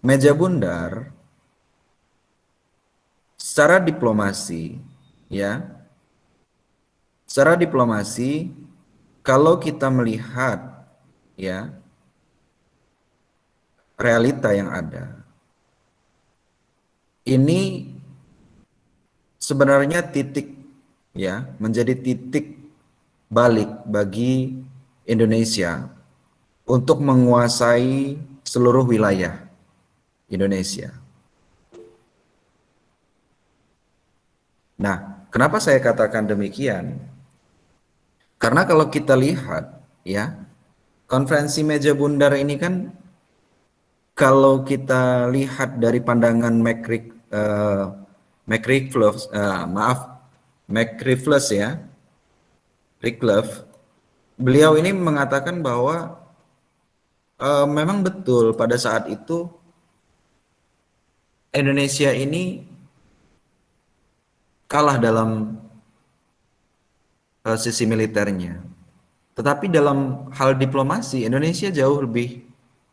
meja bundar, secara diplomasi, ya, secara diplomasi, kalau kita melihat ya realita yang ada, ini sebenarnya titik ya, menjadi titik balik bagi Indonesia untuk menguasai seluruh wilayah Indonesia. Nah, kenapa saya katakan demikian? Karena kalau kita lihat ya, konferensi meja bundar ini kan kalau kita lihat dari pandangan McRiffles ya, Rickleff, beliau ini mengatakan bahwa memang betul pada saat itu Indonesia ini kalah dalam sisi militernya. Tetapi dalam hal diplomasi, Indonesia jauh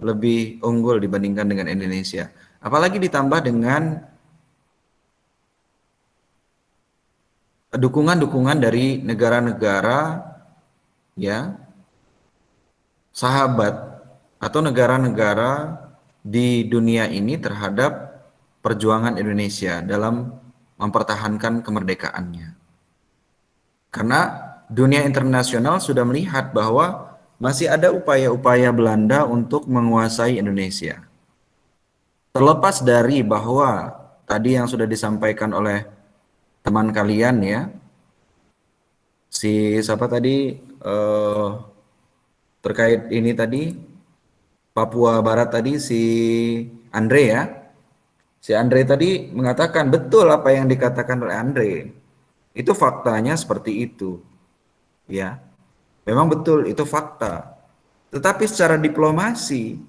lebih unggul dibandingkan dengan Indonesia. Apalagi ditambah dengan dukungan-dukungan dari negara-negara ya sahabat atau negara-negara di dunia ini terhadap perjuangan Indonesia dalam mempertahankan kemerdekaannya. Karena dunia internasional sudah melihat bahwa masih ada upaya-upaya Belanda untuk menguasai Indonesia. Terlepas dari bahwa tadi yang sudah disampaikan oleh teman kalian ya, si siapa tadi terkait ini tadi Papua Barat tadi, si Andre ya, si Andre tadi mengatakan betul apa yang dikatakan oleh Andre, itu faktanya seperti itu ya, memang betul itu fakta. Tetapi secara diplomasi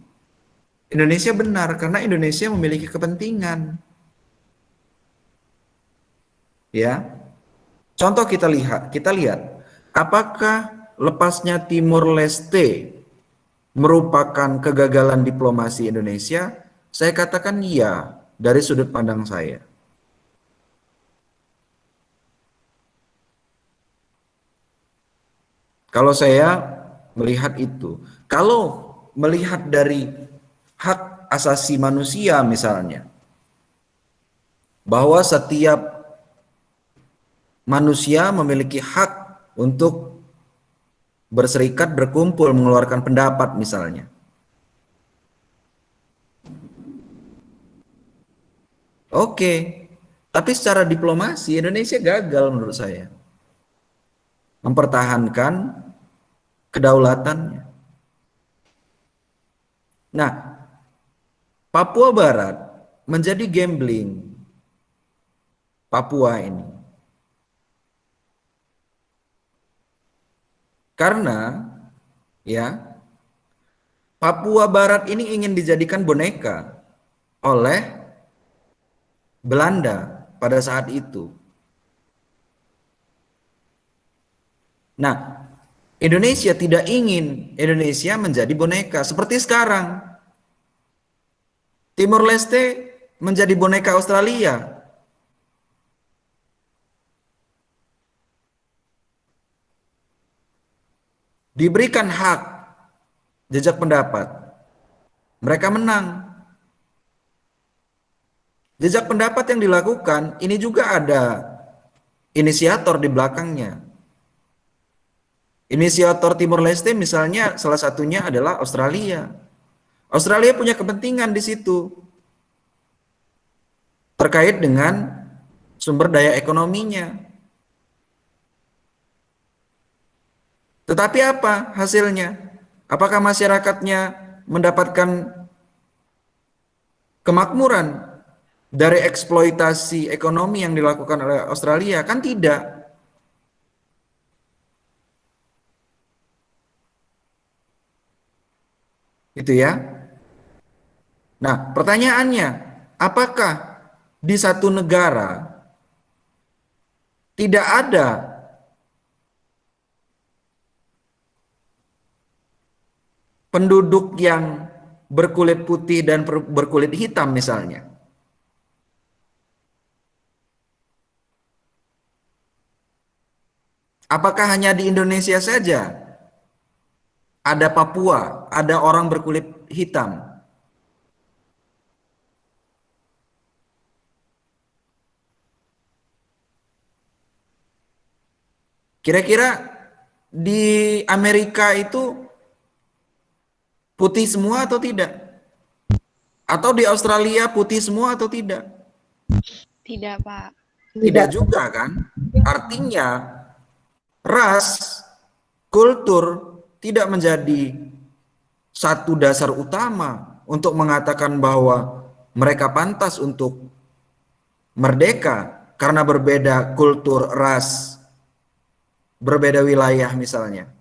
Indonesia benar karena Indonesia memiliki kepentingan ya. Contoh kita lihat apakah lepasnya Timor Leste merupakan kegagalan diplomasi Indonesia? Saya katakan iya dari sudut pandang saya. Kalau saya melihat itu, kalau melihat dari hak asasi manusia misalnya, bahwa setiap manusia memiliki hak untuk berserikat, berkumpul, mengeluarkan pendapat misalnya. Oke, tapi secara diplomasi Indonesia gagal menurut saya mempertahankan kedaulatannya. Nah, Papua Barat menjadi gambling Papua ini. Karena ya Papua Barat ini ingin dijadikan boneka oleh Belanda pada saat itu. Nah, Indonesia tidak ingin Indonesia menjadi boneka seperti sekarang. Timor Leste menjadi boneka Australia. Diberikan hak jejak pendapat. Mereka menang. Jejak pendapat yang dilakukan ini juga ada inisiator di belakangnya. Inisiator Timor Leste misalnya salah satunya adalah Australia. Australia punya kepentingan di situ terkait dengan sumber daya ekonominya. Tetapi apa hasilnya? Apakah masyarakatnya mendapatkan kemakmuran dari eksploitasi ekonomi yang dilakukan oleh Australia? Kan tidak. Itu ya. Nah, pertanyaannya, apakah di satu negara tidak ada penduduk yang berkulit putih dan berkulit hitam misalnya? Apakah hanya di Indonesia saja ada Papua, ada orang berkulit hitam? Kira-kira di Amerika itu putih semua atau tidak? Atau di Australia putih semua atau tidak? Tidak, Pak. Tidak juga kan? Artinya ras, kultur tidak menjadi satu dasar utama untuk mengatakan bahwa mereka pantas untuk merdeka karena berbeda kultur, ras, berbeda wilayah misalnya.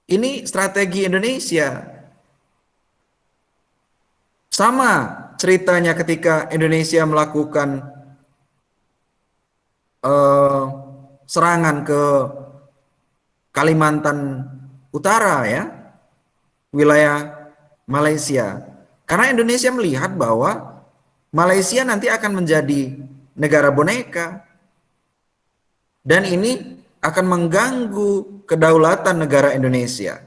Ini strategi Indonesia. Sama ceritanya ketika Indonesia melakukan serangan ke Kalimantan Utara ya, wilayah Malaysia. Karena Indonesia melihat bahwa Malaysia nanti akan menjadi negara boneka. Dan ini akan mengganggu kedaulatan negara Indonesia.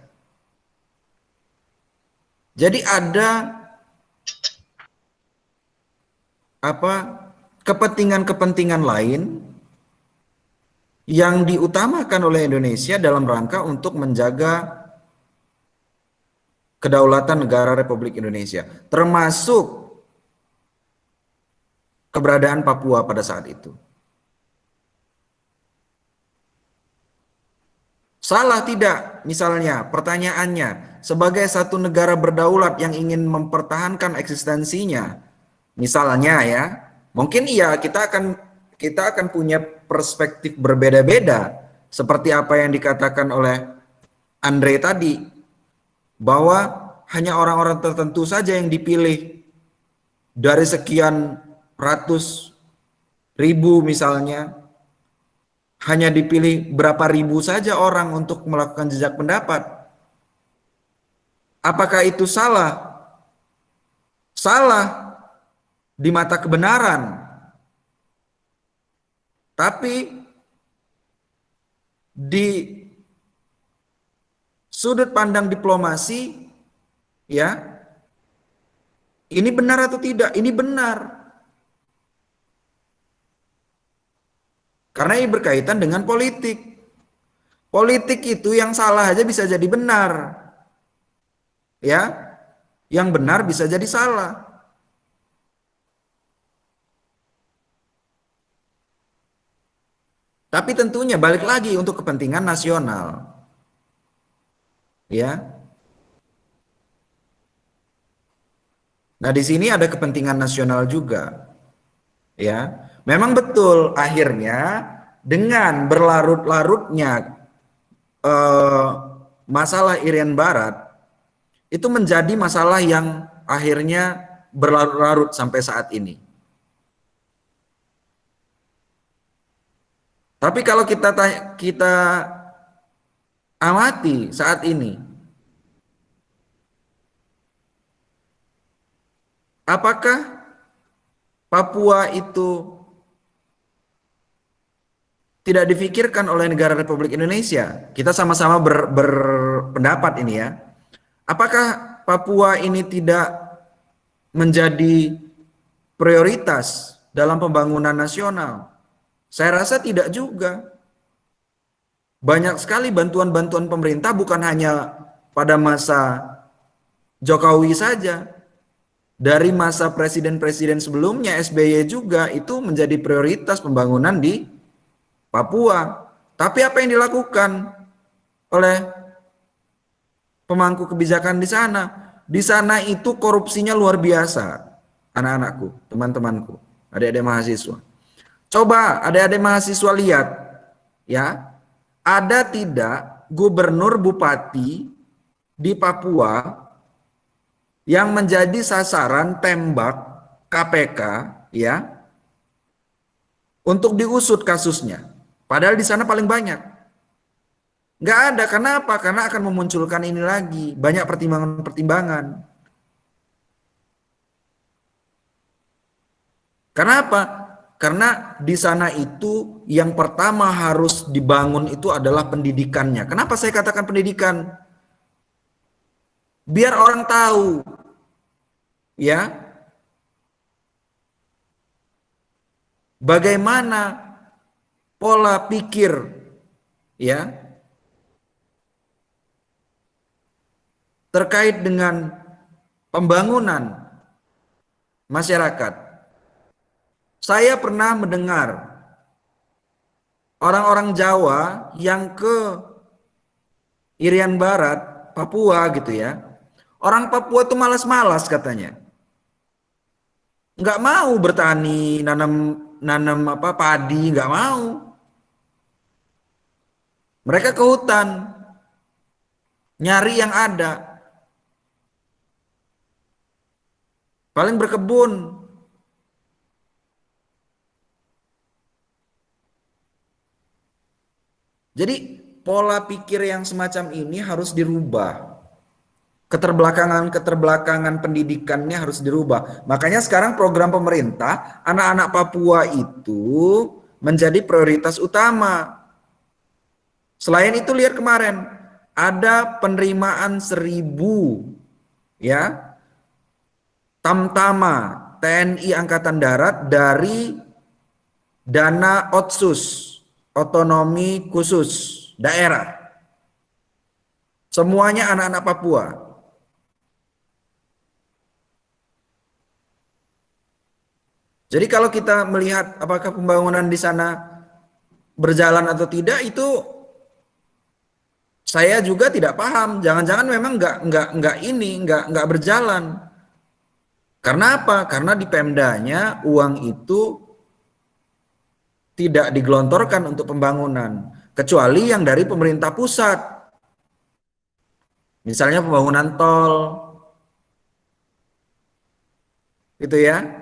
Jadi ada kepentingan-kepentingan lain yang diutamakan oleh Indonesia dalam rangka untuk menjaga kedaulatan negara Republik Indonesia, termasuk keberadaan Papua pada saat itu. Salah tidak, misalnya pertanyaannya, sebagai satu negara berdaulat yang ingin mempertahankan eksistensinya, misalnya ya, mungkin iya kita akan punya perspektif berbeda-beda, seperti apa yang dikatakan oleh Andre tadi, bahwa hanya orang-orang tertentu saja yang dipilih dari sekian ratus ribu misalnya, hanya dipilih berapa ribu saja orang untuk melakukan jejak pendapat. Apakah itu salah? Salah di mata kebenaran. Tapi di sudut pandang diplomasi, ya, ini benar atau tidak? Ini benar. Karena ini berkaitan dengan politik. Politik itu yang salah aja bisa jadi benar. Ya, yang benar bisa jadi salah. Tapi tentunya balik lagi untuk kepentingan nasional. Ya. Nah, di sini ada kepentingan nasional juga. Ya. Memang betul akhirnya dengan berlarut-larutnya masalah Irian Barat itu menjadi masalah yang akhirnya berlarut-larut sampai saat ini. Tapi kalau kita amati saat ini, apakah Papua itu tidak difikirkan oleh negara Republik Indonesia? Kita sama-sama berpendapat ini ya. Apakah Papua ini tidak menjadi prioritas dalam pembangunan nasional? Saya rasa tidak juga. Banyak sekali bantuan-bantuan pemerintah bukan hanya pada masa Jokowi saja. Dari masa presiden-presiden sebelumnya, SBY juga itu menjadi prioritas pembangunan di Papua. Tapi apa yang dilakukan oleh pemangku kebijakan di sana? Di sana itu korupsinya luar biasa, anak-anakku, teman-temanku, adik-adik mahasiswa. Coba adik-adik mahasiswa lihat, ya, ada tidak gubernur bupati di Papua yang menjadi sasaran tembak KPK, ya, untuk diusut kasusnya. Padahal di sana paling banyak. Nggak ada. Kenapa? Karena akan memunculkan ini lagi. Banyak pertimbangan-pertimbangan. Kenapa? Karena di sana itu yang pertama harus dibangun itu adalah pendidikannya. Kenapa saya katakan pendidikan? Biar orang tahu, ya, bagaimana pola pikir, ya, terkait dengan pembangunan masyarakat. Saya pernah mendengar orang-orang Jawa yang ke Irian Barat, Papua gitu ya. Orang Papua tuh malas-malas katanya. Nggak mau bertani, nanam apa padi, nggak mau. Mereka ke hutan, nyari yang ada. Paling berkebun. Jadi pola pikir yang semacam ini harus dirubah. Keterbelakangan pendidikannya harus dirubah. Makanya sekarang program pemerintah, anak-anak Papua itu menjadi prioritas utama. Selain itu lihat kemarin, ada penerimaan 1000 ya Tamtama TNI Angkatan Darat dari dana Otsus, otonomi khusus daerah. Semuanya anak-anak Papua. Jadi kalau kita melihat apakah pembangunan di sana berjalan atau tidak, itu saya juga tidak paham. Jangan-jangan memang nggak berjalan. Karena apa? Karena di Pemdanya uang itu tidak digelontorkan untuk pembangunan, kecuali yang dari pemerintah pusat. Misalnya pembangunan tol. Gitu ya.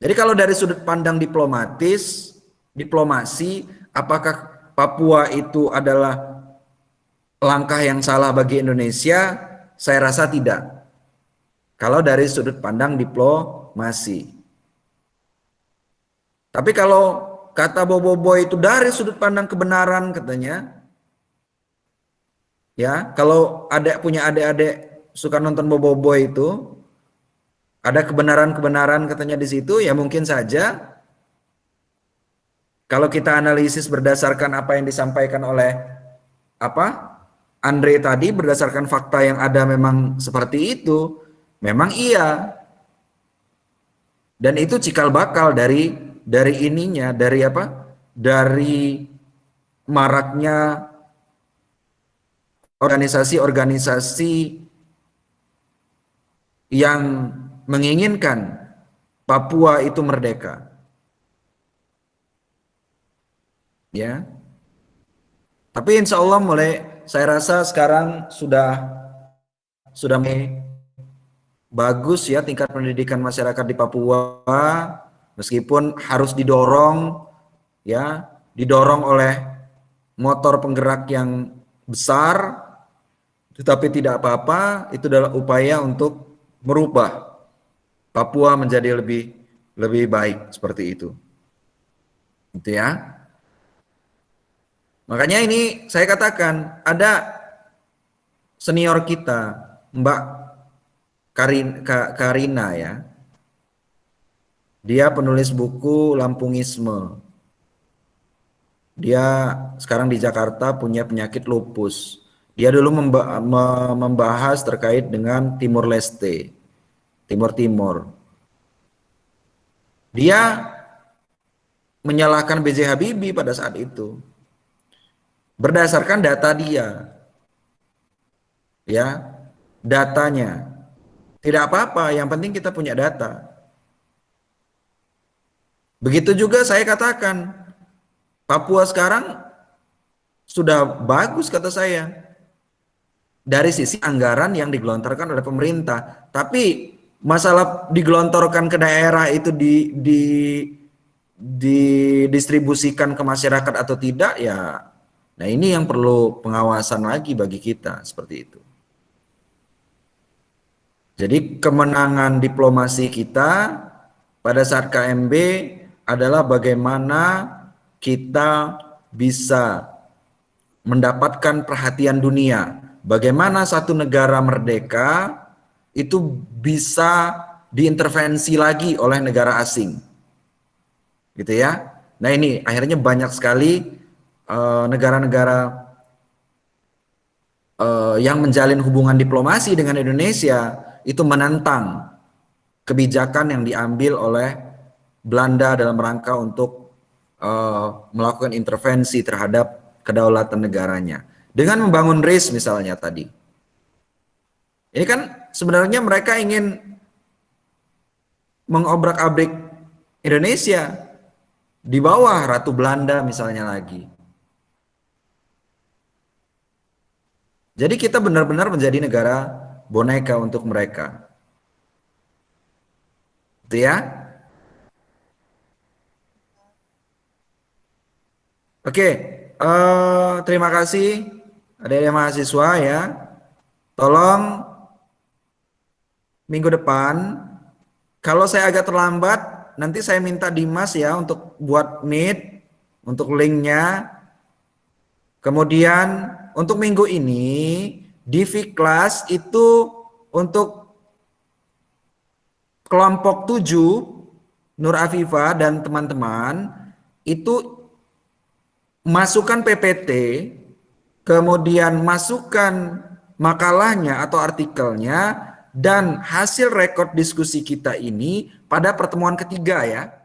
Jadi kalau dari sudut pandang diplomasi, apakah Papua itu adalah langkah yang salah bagi Indonesia? Saya rasa tidak. Kalau dari sudut pandang diplomasi. Tapi kalau kata Bobo itu dari sudut pandang kebenaran katanya, ya, kalau punya adik-adik suka nonton Bobo itu, ada kebenaran-kebenaran katanya di situ, ya mungkin saja kalau kita analisis berdasarkan apa yang disampaikan oleh Andre tadi, berdasarkan fakta yang ada memang seperti itu, memang iya. Dan itu cikal bakal dari ininya, dari Dari maraknya organisasi-organisasi yang menginginkan Papua itu merdeka. Ya. Tapi insya Allah saya rasa sekarang sudah bagus ya tingkat pendidikan masyarakat di Papua, meskipun harus didorong oleh motor penggerak yang besar, tetapi tidak apa-apa, itu adalah upaya untuk merubah Papua menjadi lebih baik seperti itu. Gitu ya. Makanya ini saya katakan ada senior kita, Mbak Karina ya. Dia penulis buku Lampungisme. Dia sekarang di Jakarta punya penyakit lupus. Dia dulu membahas terkait dengan Timur Leste, Timur Timur. Dia menyalahkan B.J. Habibie pada saat itu berdasarkan data dia, ya, datanya. Tidak apa-apa, yang penting kita punya data. Begitu juga saya katakan, Papua sekarang sudah bagus kata saya dari sisi anggaran yang digelontorkan oleh pemerintah. Tapi masalah digelontorkan ke daerah itu didistribusikan ke masyarakat atau tidak, ya, nah ini yang perlu pengawasan lagi bagi kita, seperti itu. Jadi kemenangan diplomasi kita pada saat KMB adalah bagaimana kita bisa mendapatkan perhatian dunia, bagaimana satu negara merdeka itu bisa diintervensi lagi oleh negara asing, gitu ya. Nah ini akhirnya banyak sekali negara-negara yang menjalin hubungan diplomasi dengan Indonesia itu menentang kebijakan yang diambil oleh Belanda dalam rangka untuk melakukan intervensi terhadap kedaulatan negaranya dengan membangun RIS misalnya tadi. Ini kan sebenarnya mereka ingin mengobrak-abrik Indonesia di bawah Ratu Belanda misalnya lagi. Jadi kita benar-benar menjadi negara boneka untuk mereka. Itu ya. Oke, terima kasih adik-adik mahasiswa ya. Tolong minggu depan, kalau saya agak terlambat, nanti saya minta Dimas ya untuk buat Meet, untuk linknya. Kemudian untuk minggu ini di V-Class itu untuk kelompok 7 Nur Afifah dan teman-teman itu masukkan PPT, kemudian masukkan makalahnya atau artikelnya dan hasil rekod diskusi kita ini pada pertemuan ketiga ya.